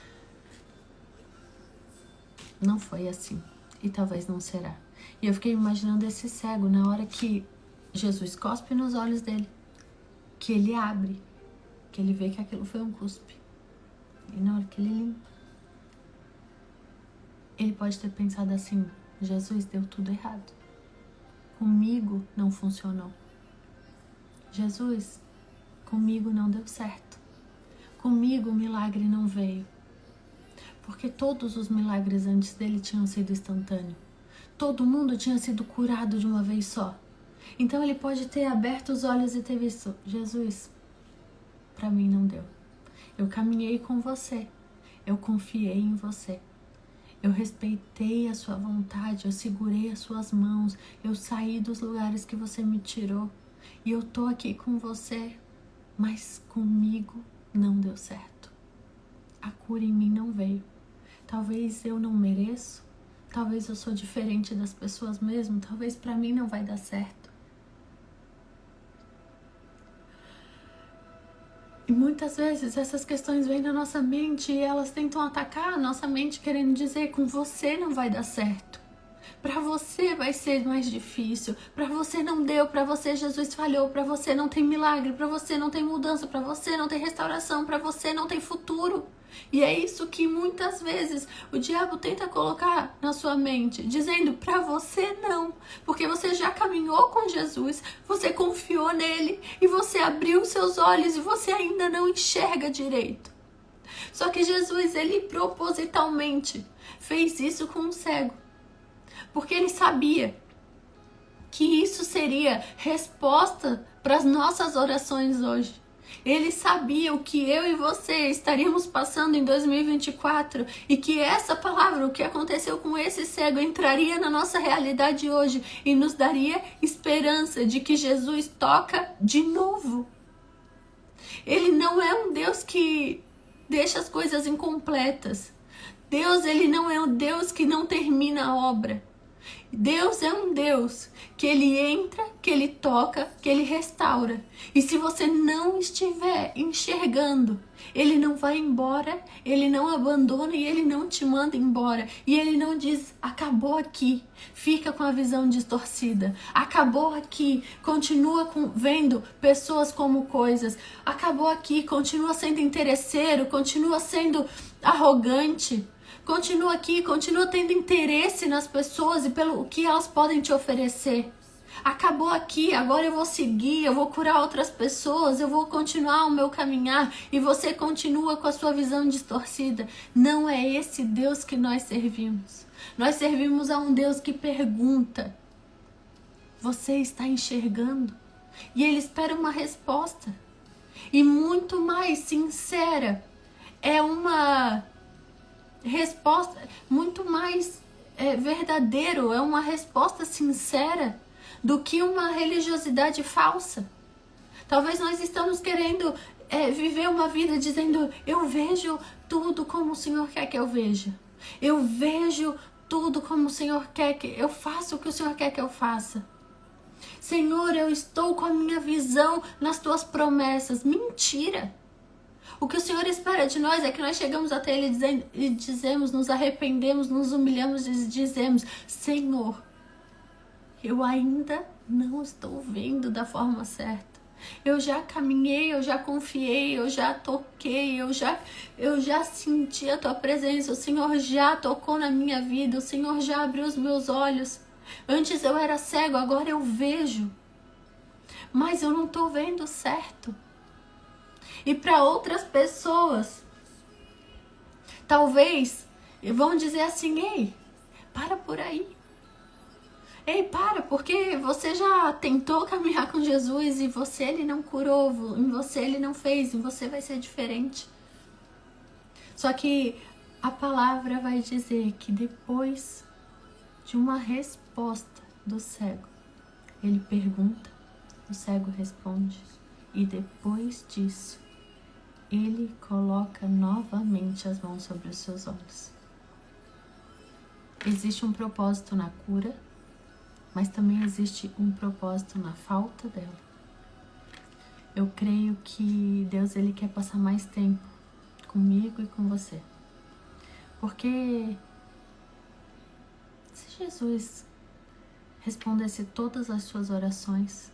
não foi assim. E talvez não será. E eu fiquei imaginando esse cego na hora que Jesus cospe nos olhos dele, que ele abre, que ele vê que aquilo foi um cuspe. E na hora que ele limpa, ele pode ter pensado assim: Jesus, deu tudo errado. Comigo não funcionou. Jesus, comigo não deu certo. Comigo o milagre não veio. Porque todos os milagres antes dele tinham sido instantâneos. Todo mundo tinha sido curado de uma vez só. Então ele pode ter aberto os olhos e ter visto: Jesus, para mim não deu. Eu caminhei com você. Eu confiei em você. Eu respeitei a sua vontade. Eu segurei as suas mãos. Eu saí dos lugares que você me tirou. E eu tô aqui com você. Mas comigo não deu certo. A cura em mim não veio. Talvez eu não mereço. Talvez eu sou diferente das pessoas mesmo. Talvez para mim não vai dar certo. E muitas vezes essas questões vêm na nossa mente e elas tentam atacar a nossa mente, querendo dizer: com você não vai dar certo. Para você vai ser mais difícil. Para você não deu. Para você Jesus falhou. Para você não tem milagre. Para você não tem mudança. Para você não tem restauração. Para você não tem futuro. E é isso que muitas vezes o diabo tenta colocar na sua mente, dizendo: para você não, porque você já caminhou com Jesus, você confiou nele e você abriu seus olhos e você ainda não enxerga direito. Só que Jesus, ele propositalmente fez isso com um cego, porque ele sabia que isso seria resposta para as nossas orações hoje. Ele sabia o que eu e você estaríamos passando em 2024 e que essa palavra, o que aconteceu com esse cego, entraria na nossa realidade hoje e nos daria esperança de que Jesus toca de novo. Ele não é um Deus que deixa as coisas incompletas. Deus, ele não é um Deus que não termina a obra. Deus é um Deus que Ele entra, que Ele toca, que Ele restaura. E se você não estiver enxergando, Ele não vai embora, Ele não abandona e Ele não te manda embora. E Ele não diz, acabou aqui, fica com a visão distorcida. Acabou aqui, continua vendo pessoas como coisas. Acabou aqui, continua sendo interesseiro, continua sendo arrogante. Continua aqui, continua tendo interesse nas pessoas e pelo que elas podem te oferecer. Acabou aqui, agora eu vou seguir, eu vou curar outras pessoas, eu vou continuar o meu caminhar e você continua com a sua visão distorcida. Não é esse Deus que nós servimos. Nós servimos a um Deus que pergunta: você está enxergando? E Ele espera uma resposta. E muito mais sincera, é uma resposta muito mais verdadeiro, é uma resposta sincera do que uma religiosidade falsa. Talvez nós estamos querendo viver uma vida dizendo, eu vejo tudo como o Senhor quer que eu veja. Eu vejo tudo como o Senhor quer que eu faça, o que o Senhor quer que eu faça. Senhor, eu estou com a minha visão nas tuas promessas. Mentira! O que o Senhor espera de nós é que nós chegamos até Ele e dizemos, nos arrependemos, nos humilhamos e dizemos, Senhor, eu ainda não estou vendo da forma certa. Eu já caminhei, eu já confiei, eu já toquei, eu já senti a Tua presença. O Senhor já tocou na minha vida, o Senhor já abriu os meus olhos. Antes eu era cego, agora eu vejo. Mas eu não estou vendo certo. E para outras pessoas, talvez vão dizer assim, ei, para por aí. Ei, para, porque você já tentou caminhar com Jesus e você Ele não curou, em você Ele não fez, em você vai ser diferente. Só que a palavra vai dizer que depois de uma resposta do cego, ele pergunta, o cego responde, e depois disso, Ele coloca novamente as mãos sobre os seus olhos. Existe um propósito na cura, mas também existe um propósito na falta dela. Eu creio que Deus Ele quer passar mais tempo comigo e com você. Porque se Jesus respondesse todas as suas orações,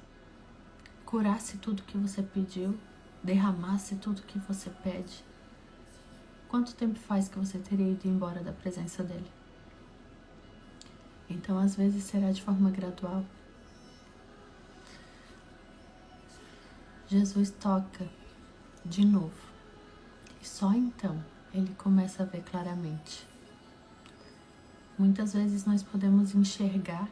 curasse tudo que você pediu, derramasse tudo que você pede, quanto tempo faz que você teria ido embora da presença dele? Então, às vezes, será de forma gradual. Jesus toca de novo. E só então ele começa a ver claramente. Muitas vezes nós podemos enxergar,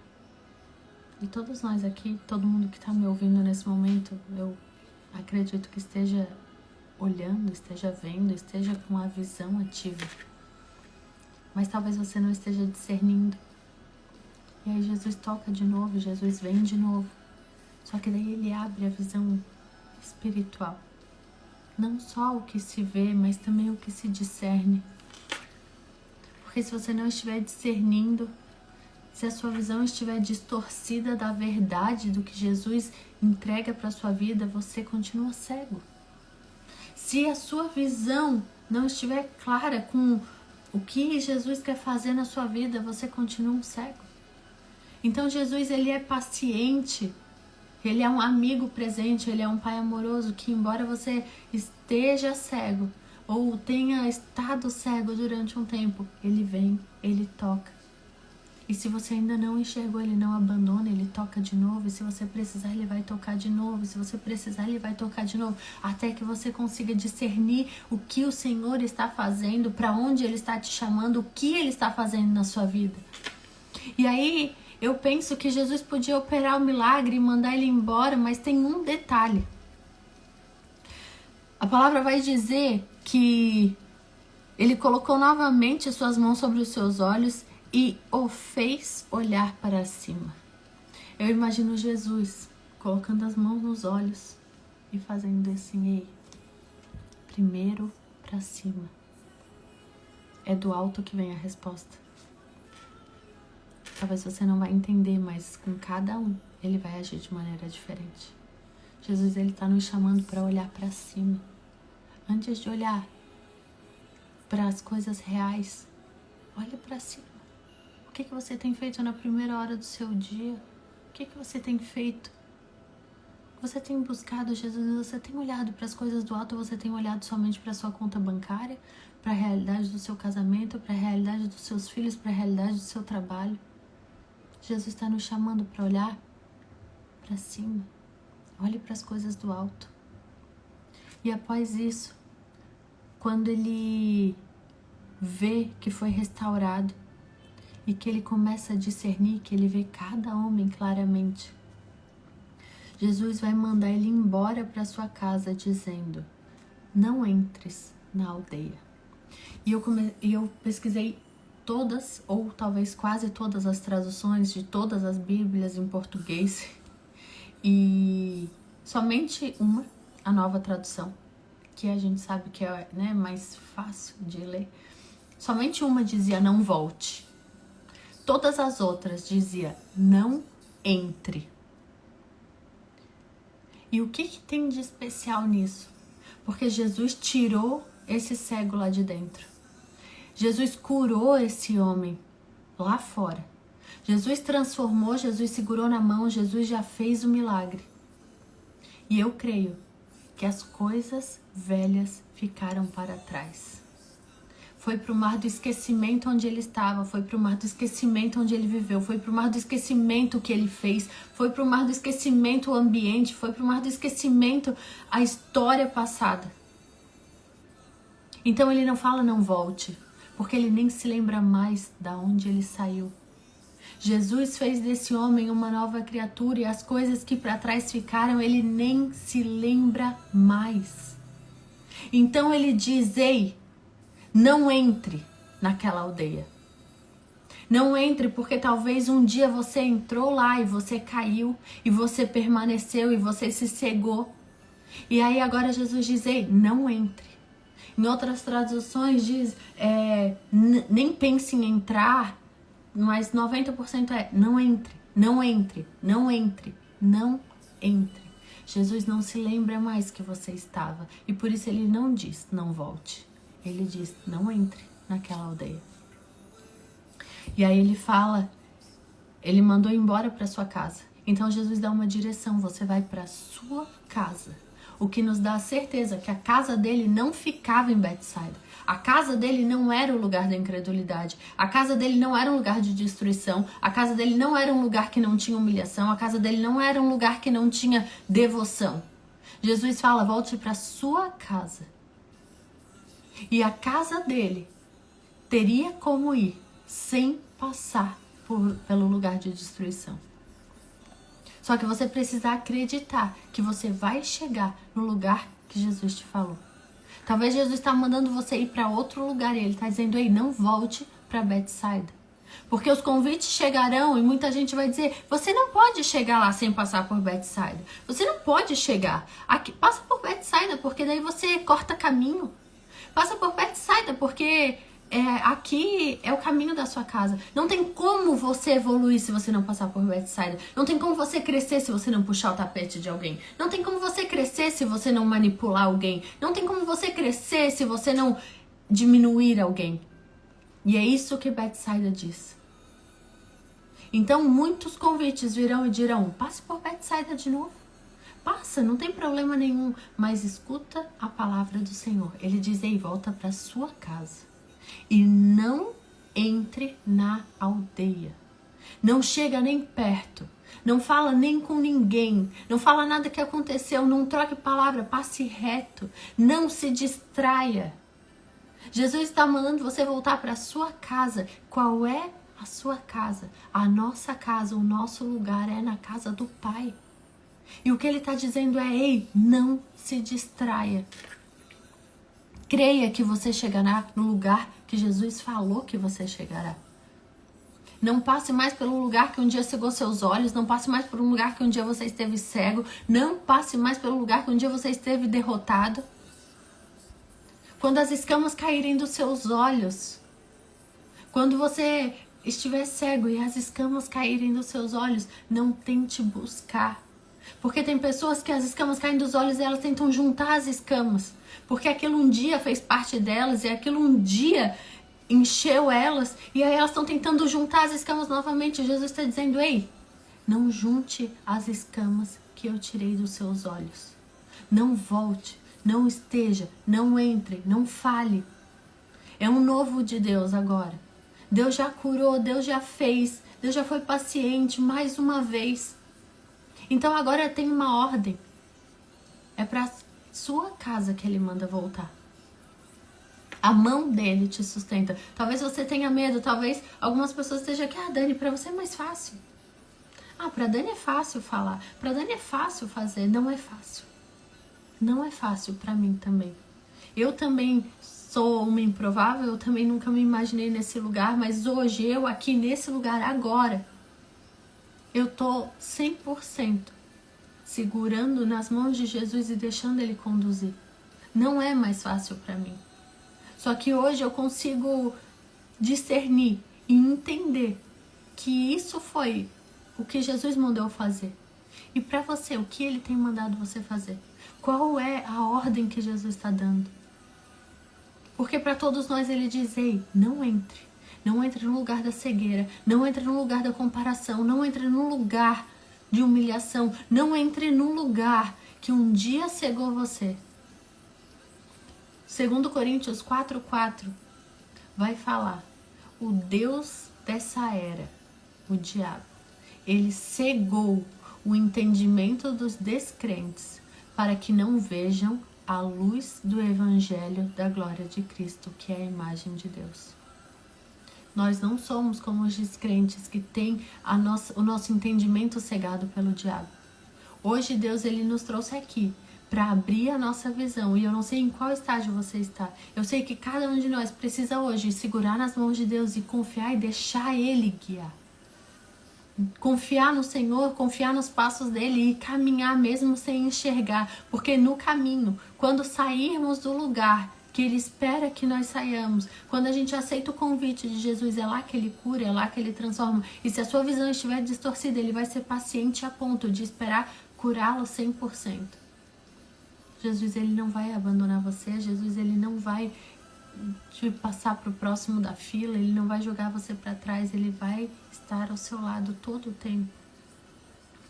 e todos nós aqui, todo mundo que está me ouvindo nesse momento, eu acredito que esteja olhando, esteja vendo, esteja com a visão ativa. Mas talvez você não esteja discernindo. E aí Jesus toca de novo, Jesus vem de novo. Só que daí ele abre a visão espiritual. Não só o que se vê, mas também o que se discerne. Porque se você não estiver discernindo, se a sua visão estiver distorcida da verdade do que Jesus entrega para a sua vida, você continua cego. Se a sua visão não estiver clara com o que Jesus quer fazer na sua vida, você continua um cego. Então Jesus, ele é paciente, ele é um amigo presente, ele é um pai amoroso que, embora você esteja cego ou tenha estado cego durante um tempo, ele vem, ele toca. E se você ainda não enxergou, ele não abandona, ele toca de novo. E se você precisar, ele vai tocar de novo. E se você precisar, ele vai tocar de novo. Até que você consiga discernir o que o Senhor está fazendo, para onde ele está te chamando, o que ele está fazendo na sua vida. E aí, eu penso que Jesus podia operar o milagre e mandar ele embora, mas tem um detalhe. A palavra vai dizer que ele colocou novamente as suas mãos sobre os seus olhos e o fez olhar para cima. Eu imagino Jesus colocando as mãos nos olhos e fazendo assim, ei, primeiro para cima. É do alto que vem a resposta. Talvez você não vai entender, mas com cada um, ele vai agir de maneira diferente. Jesus, ele está nos chamando para olhar para cima. Antes de olhar para as coisas reais, olhe para cima. O que você tem feito na primeira hora do seu dia? O que você tem feito? Você tem buscado Jesus? Você tem olhado para as coisas do alto ou você tem olhado somente para a sua conta bancária? Para a realidade do seu casamento? Para a realidade dos seus filhos? Para a realidade do seu trabalho? Jesus está nos chamando para olhar para cima. Olhe para as coisas do alto. E após isso, quando ele vê que foi restaurado e que ele começa a discernir, que ele vê cada homem claramente, Jesus vai mandar ele embora para sua casa dizendo: não entres na aldeia. E eu pesquisei todas, ou talvez quase todas as traduções de todas as Bíblias em português, e somente uma, a Nova Tradução, que a gente sabe que é, né, mais fácil de ler, somente uma dizia não volte. Todas as outras dizia não entre. E o que tem de especial nisso? Porque Jesus tirou esse cego lá de dentro. Jesus curou esse homem lá fora. Jesus transformou, Jesus segurou na mão, Jesus já fez o milagre. E eu creio que as coisas velhas ficaram para trás. Foi para o mar do esquecimento onde ele estava, foi para o mar do esquecimento onde ele viveu, foi para o mar do esquecimento o que ele fez, foi para o mar do esquecimento o ambiente, foi para o mar do esquecimento a história passada. Então ele não fala não volte, porque ele nem se lembra mais da onde ele saiu. Jesus fez desse homem uma nova criatura e as coisas que para trás ficaram, ele nem se lembra mais. Então ele diz: ei, não entre naquela aldeia. Não entre porque talvez um dia você entrou lá e você caiu e você permaneceu e você se cegou. E aí agora Jesus diz: ei, não entre. Em outras traduções diz, nem pense em entrar, mas 90% é não entre, não entre, não entre, não entre. Jesus não se lembra mais que você estava e por isso ele não diz não volte. Ele diz não entre naquela aldeia. E aí ele fala, ele mandou embora para sua casa. Então Jesus dá uma direção, você vai para sua casa. O que nos dá a certeza que a casa dele não ficava em Betsaida. A casa dele não era o lugar da incredulidade. A casa dele não era um lugar de destruição. A casa dele não era um lugar que não tinha humilhação. A casa dele não era um lugar que não tinha devoção. Jesus fala, volte para sua casa. E a casa dele teria como ir sem passar pelo lugar de destruição. Só que você precisa acreditar que você vai chegar no lugar que Jesus te falou. Talvez Jesus está mandando você ir para outro lugar e ele está dizendo, ei, não volte para Betsaida. Porque os convites chegarão e muita gente vai dizer, você não pode chegar lá sem passar por Betsaida. Você não pode chegar. Aqui, passa por Betsaida, porque daí você corta caminho. Passa por Betsaida, porque aqui é o caminho da sua casa. Não tem como você evoluir se você não passar por Betsaida. Não tem como você crescer se você não puxar o tapete de alguém. Não tem como você crescer se você não manipular alguém. Não tem como você crescer se você não diminuir alguém. E é isso que Betsaida diz. Então muitos convites virão e dirão, passe por Betsaida de novo. Passa, não tem problema nenhum. Mas escuta a palavra do Senhor. Ele diz, ei, volta para sua casa. E não entre na aldeia. Não chega nem perto. Não fala nem com ninguém. Não fala nada que aconteceu. Não troque palavra. Passe reto. Não se distraia. Jesus está mandando você voltar para a sua casa. Qual é a sua casa? A nossa casa, o nosso lugar é na casa do Pai. E o que ele está dizendo é, ei, não se distraia. Creia que você chegará no lugar que Jesus falou que você chegará. Não passe mais pelo lugar que um dia cegou seus olhos. Não passe mais por um lugar que um dia você esteve cego. Não passe mais pelo lugar que um dia você esteve derrotado. Quando as escamas caírem dos seus olhos. Quando você estiver cego e as escamas caírem dos seus olhos, não tente buscar. Porque tem pessoas que as escamas caem dos olhos e elas tentam juntar as escamas. Porque aquilo um dia fez parte delas e aquilo um dia encheu elas. E aí elas estão tentando juntar as escamas novamente. Jesus está dizendo, ei, não junte as escamas que eu tirei dos seus olhos. Não volte, não esteja, não entre, não fale. É um novo de Deus agora. Deus já curou, Deus já fez, Deus já foi paciente mais uma vez. Então agora tem uma ordem. É para sua casa que ele manda voltar. A mão dele te sustenta. Talvez você tenha medo, talvez algumas pessoas estejam aqui, Dani, para você é mais fácil. Para Dani é fácil falar, para Dani é fácil fazer. Não é fácil. Não é fácil para mim também. Eu também sou uma improvável, eu também nunca me imaginei nesse lugar, mas hoje eu aqui nesse lugar agora, eu tô 100% segurando nas mãos de Jesus e deixando ele conduzir. Não é mais fácil para mim. Só que hoje eu consigo discernir e entender que isso foi o que Jesus mandou fazer. E para você, o que ele tem mandado você fazer? Qual é a ordem que Jesus está dando? Porque para todos nós ele diz, ei, não entre. Não entre no lugar da cegueira. Não entre no lugar da comparação. Não entre no lugar de humilhação. Não entre no lugar que um dia cegou você. 2 Coríntios 4:4 vai falar, o Deus dessa era, o diabo, ele cegou o entendimento dos descrentes para que não vejam a luz do evangelho da glória de Cristo, que é a imagem de Deus. Nós não somos como os descrentes que têm o nosso entendimento cegado pelo diabo. Hoje Deus ele nos trouxe aqui para abrir a nossa visão. E eu não sei em qual estágio você está. Eu sei que cada um de nós precisa hoje segurar nas mãos de Deus e confiar e deixar Ele guiar. Confiar no Senhor, confiar nos passos dele e caminhar mesmo sem enxergar. Porque no caminho, quando sairmos do lugar que ele espera que nós saiamos, quando a gente aceita o convite de Jesus, é lá que ele cura, é lá que ele transforma. E se a sua visão estiver distorcida, ele vai ser paciente a ponto de esperar curá-lo 100%. Jesus ele não vai abandonar você, Jesus ele não vai te passar para o próximo da fila, ele não vai jogar você para trás, ele vai estar ao seu lado todo o tempo.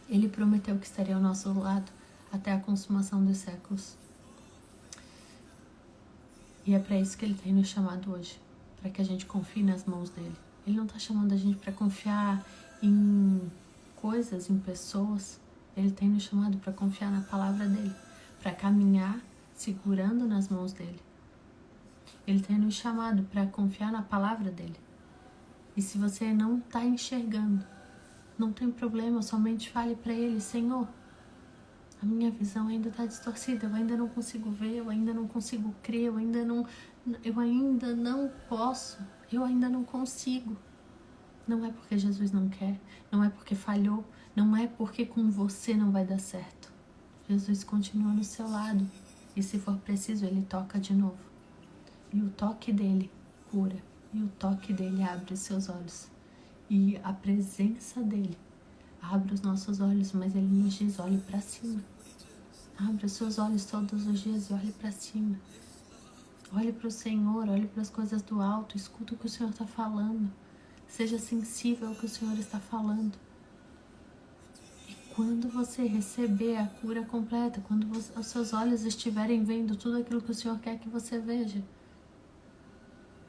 Ele prometeu que estaria ao nosso lado até a consumação dos séculos. E é para isso que ele tem nos chamado hoje, para que a gente confie nas mãos dele. Ele não está chamando a gente para confiar em coisas, em pessoas. Ele tem nos chamado para confiar na palavra dele, para caminhar segurando nas mãos dele. Ele tem nos chamado para confiar na palavra dele. E se você não está enxergando, não tem problema, somente fale para ele, Senhor, a minha visão ainda está distorcida, eu ainda não consigo ver, eu ainda não consigo crer, eu ainda não posso, eu ainda não consigo. Não é porque Jesus não quer, não é porque falhou, não é porque com você não vai dar certo. Jesus continua no seu lado e se for preciso ele toca de novo. E o toque dele cura, e o toque dele abre os seus olhos. E a presença dele abre os nossos olhos, mas ele nos diz, olhe para cima. Abra os seus olhos todos os dias e olhe para cima. Olhe para o Senhor, olhe para as coisas do alto, escuta o que o Senhor está falando. Seja sensível ao que o Senhor está falando. E quando você receber a cura completa, quando os seus olhos estiverem vendo tudo aquilo que o Senhor quer que você veja,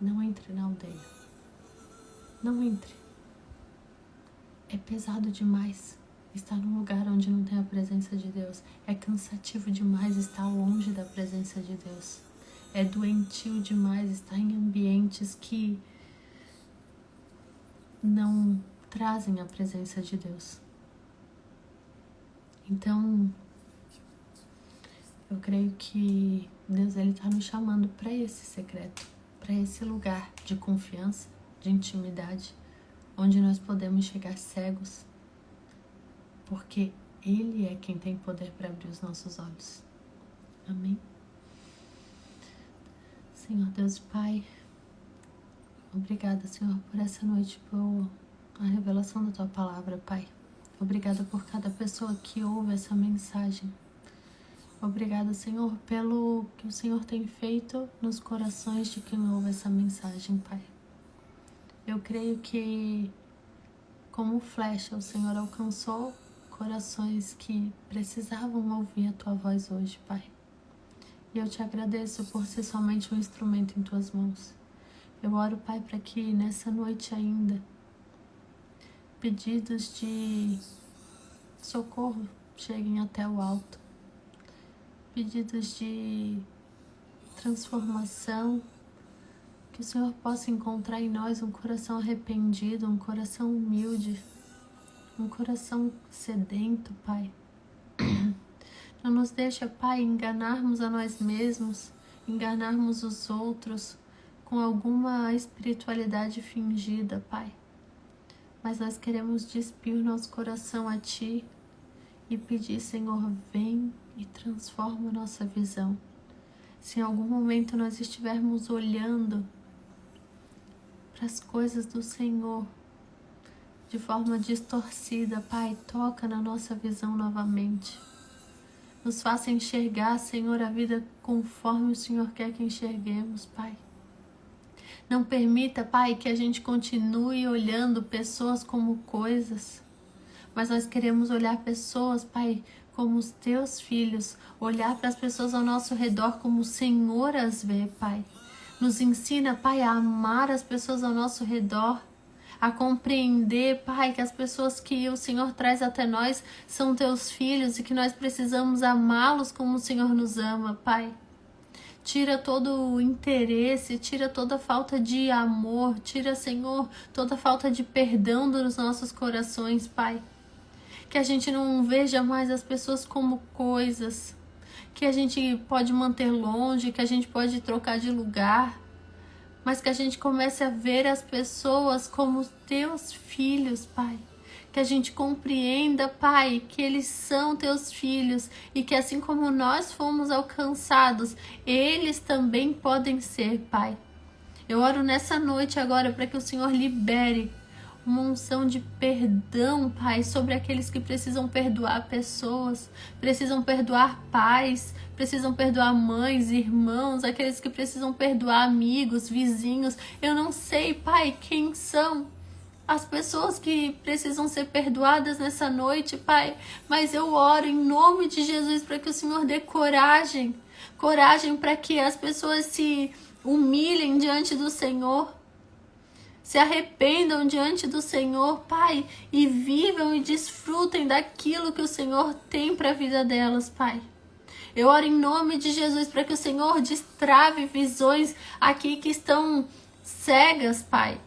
não entre na aldeia. Não entre. É pesado demais estar num lugar onde não tem a presença de Deus. É cansativo demais estar longe da presença de Deus. É doentio demais estar em ambientes que não trazem a presença de Deus. Então, eu creio que Deus está nos chamando para esse secreto, para esse lugar de confiança, de intimidade, onde nós podemos chegar cegos, porque Ele é quem tem poder para abrir os nossos olhos. Amém? Senhor Deus Pai, Obrigada, Senhor, por essa noite, por a revelação da Tua Palavra, Pai. Obrigada por cada pessoa que ouve essa mensagem. Obrigada, Senhor, pelo que o Senhor tem feito nos corações de quem ouve essa mensagem, Pai. Eu creio que, como flecha, o Senhor alcançou corações que precisavam ouvir a Tua voz hoje, Pai. E eu te agradeço por ser somente um instrumento em Tuas mãos. Eu oro, Pai, para que nessa noite ainda pedidos de socorro cheguem até o alto. Pedidos de transformação, que o Senhor possa encontrar em nós um coração arrependido, um coração humilde, um coração sedento, Pai. Não nos deixa, Pai, enganarmos a nós mesmos, enganarmos os outros com alguma espiritualidade fingida, Pai. Mas nós queremos despir o nosso coração a Ti e pedir, Senhor, vem e transforma a nossa visão. Se em algum momento nós estivermos olhando para as coisas do Senhor de forma distorcida, Pai, toca na nossa visão novamente. Nos faça enxergar, Senhor, a vida conforme o Senhor quer que enxerguemos, Pai. Não permita, Pai, que a gente continue olhando pessoas como coisas, mas nós queremos olhar pessoas, Pai, como os Teus filhos, olhar para as pessoas ao nosso redor como o Senhor as vê, Pai. Nos ensina, Pai, a amar as pessoas ao nosso redor, a compreender, Pai, que as pessoas que o Senhor traz até nós são Teus filhos e que nós precisamos amá-los como o Senhor nos ama, Pai. Tira todo o interesse, tira toda a falta de amor, tira, Senhor, toda a falta de perdão dos nossos corações, Pai. Que a gente não veja mais as pessoas como coisas, que a gente pode manter longe, que a gente pode trocar de lugar, mas que a gente comece a ver as pessoas como Teus filhos, Pai. Que a gente compreenda, Pai, que eles são Teus filhos e que assim como nós fomos alcançados, eles também podem ser, Pai. Eu oro nessa noite agora para que o Senhor libere uma unção de perdão, Pai, sobre aqueles que precisam perdoar pessoas, precisam perdoar pais, precisam perdoar mães, irmãos, aqueles que precisam perdoar amigos, vizinhos. Eu não sei, Pai, quem são as pessoas que precisam ser perdoadas nessa noite, Pai, mas eu oro em nome de Jesus para que o Senhor dê coragem para que as pessoas se humilhem diante do Senhor, se arrependam diante do Senhor, Pai, e vivam e desfrutem daquilo que o Senhor tem para a vida delas, Pai. Eu oro em nome de Jesus para que o Senhor destrave visões aqui que estão cegas, Pai,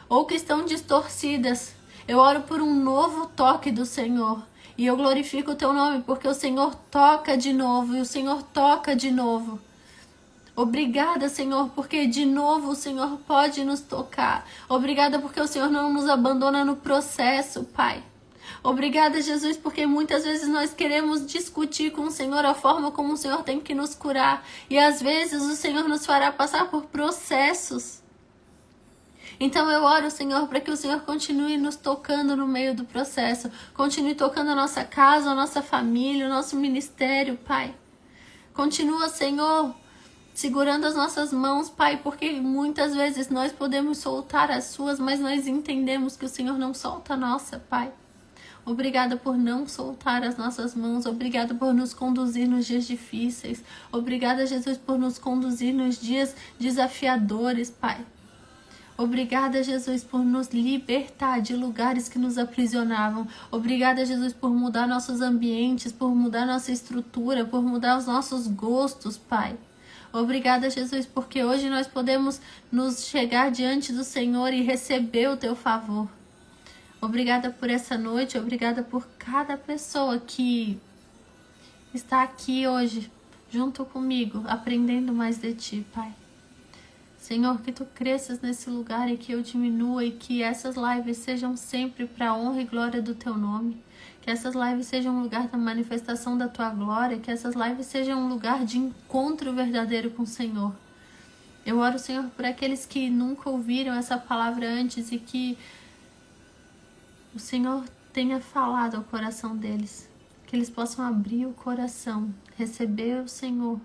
ou que estão distorcidas. Eu oro por um novo toque do Senhor. E eu glorifico o Teu nome, porque o Senhor toca de novo, e o Senhor toca de novo. Obrigada, Senhor, porque de novo o Senhor pode nos tocar. Obrigada porque o Senhor não nos abandona no processo, Pai. Obrigada, Jesus, porque muitas vezes nós queremos discutir com o Senhor a forma como o Senhor tem que nos curar. E às vezes o Senhor nos fará passar por processos. Então eu oro, Senhor, para que o Senhor continue nos tocando no meio do processo. Continue tocando a nossa casa, a nossa família, o nosso ministério, Pai. Continua, Senhor, segurando as nossas mãos, Pai, porque muitas vezes nós podemos soltar as suas, mas nós entendemos que o Senhor não solta a nossa, Pai. Obrigada por não soltar as nossas mãos. Obrigada por nos conduzir nos dias difíceis. Obrigada, Jesus, por nos conduzir nos dias desafiadores, Pai. Obrigada, Jesus, por nos libertar de lugares que nos aprisionavam. Obrigada, Jesus, por mudar nossos ambientes, por mudar nossa estrutura, por mudar os nossos gostos, Pai. Obrigada, Jesus, porque hoje nós podemos nos chegar diante do Senhor e receber o Teu favor. Obrigada por essa noite, obrigada por cada pessoa que está aqui hoje, junto comigo, aprendendo mais de Ti, Pai. Senhor, que Tu cresças nesse lugar e que eu diminua, e que essas lives sejam sempre para a honra e glória do Teu nome. Que essas lives sejam um lugar da manifestação da Tua glória, que essas lives sejam um lugar de encontro verdadeiro com o Senhor. Eu oro, Senhor, por aqueles que nunca ouviram essa palavra antes e que o Senhor tenha falado ao coração deles. Que eles possam abrir o coração, receber o Senhor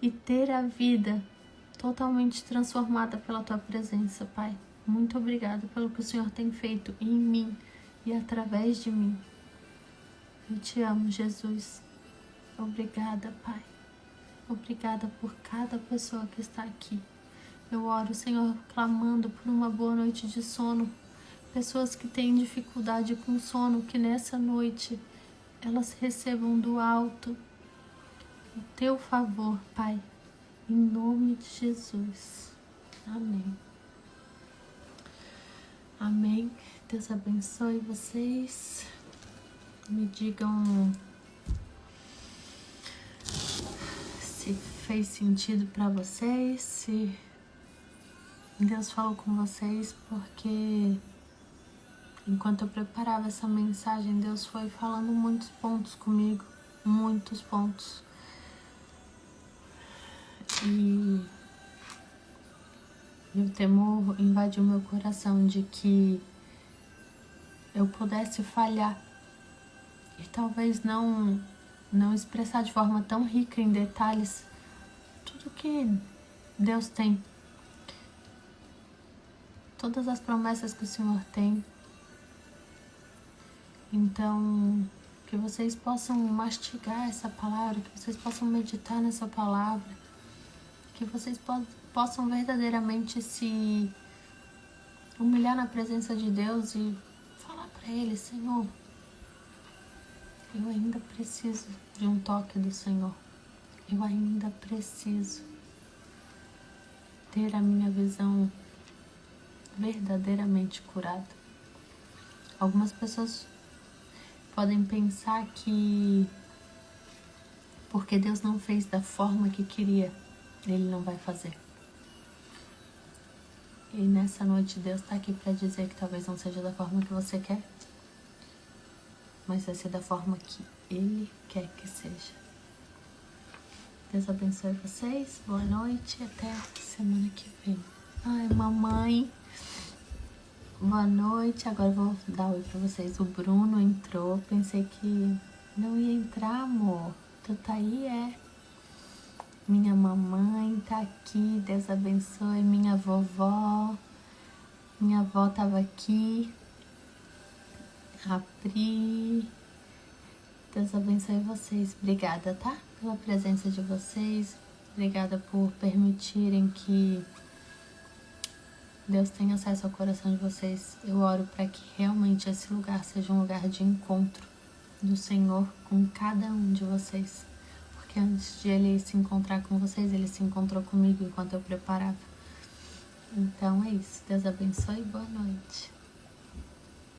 e ter a vida totalmente transformada pela Tua presença, Pai. Muito obrigada pelo que o Senhor tem feito em mim e através de mim. Eu te amo, Jesus. Obrigada, Pai. Obrigada por cada pessoa que está aqui. Eu oro, Senhor, clamando por uma boa noite de sono. Pessoas que têm dificuldade com sono, que nessa noite elas recebam do alto o Teu favor, Pai. Em nome de Jesus. Amém. Amém. Deus abençoe vocês. Me digam se fez sentido para vocês, se Deus falou com vocês, porque enquanto eu preparava essa mensagem, Deus foi falando muitos pontos comigo, muitos pontos. E o temor invadiu meu coração de que eu pudesse falhar e talvez não expressar de forma tão rica em detalhes tudo que Deus tem, todas as promessas que o Senhor tem. Então, que vocês possam mastigar essa palavra, que vocês possam meditar nessa palavra, que vocês possam verdadeiramente se humilhar na presença de Deus e falar para Ele: Senhor, eu ainda preciso de um toque do Senhor. Eu ainda preciso ter a minha visão verdadeiramente curada. Algumas pessoas podem pensar que porque Deus não fez da forma que queria, Ele não vai fazer. E nessa noite Deus está aqui para dizer que talvez não seja da forma que você quer, mas vai ser da forma que Ele quer que seja. Deus abençoe vocês, boa noite e até semana que vem. Ai, mamãe, boa noite. Agora eu vou dar oi pra vocês. O Bruno entrou, pensei que não ia entrar, amor. Tu tá aí, é? Minha mamãe tá aqui, Deus abençoe. Minha avó tava aqui. A Pri, Deus abençoe vocês. Obrigada, tá? Pela presença de vocês. Obrigada por permitirem que Deus tenha acesso ao coração de vocês. Eu oro para que realmente esse lugar seja um lugar de encontro do Senhor com cada um de vocês. Porque antes de Ele se encontrar com vocês, Ele se encontrou comigo enquanto eu preparava. Então é isso. Deus abençoe e boa noite.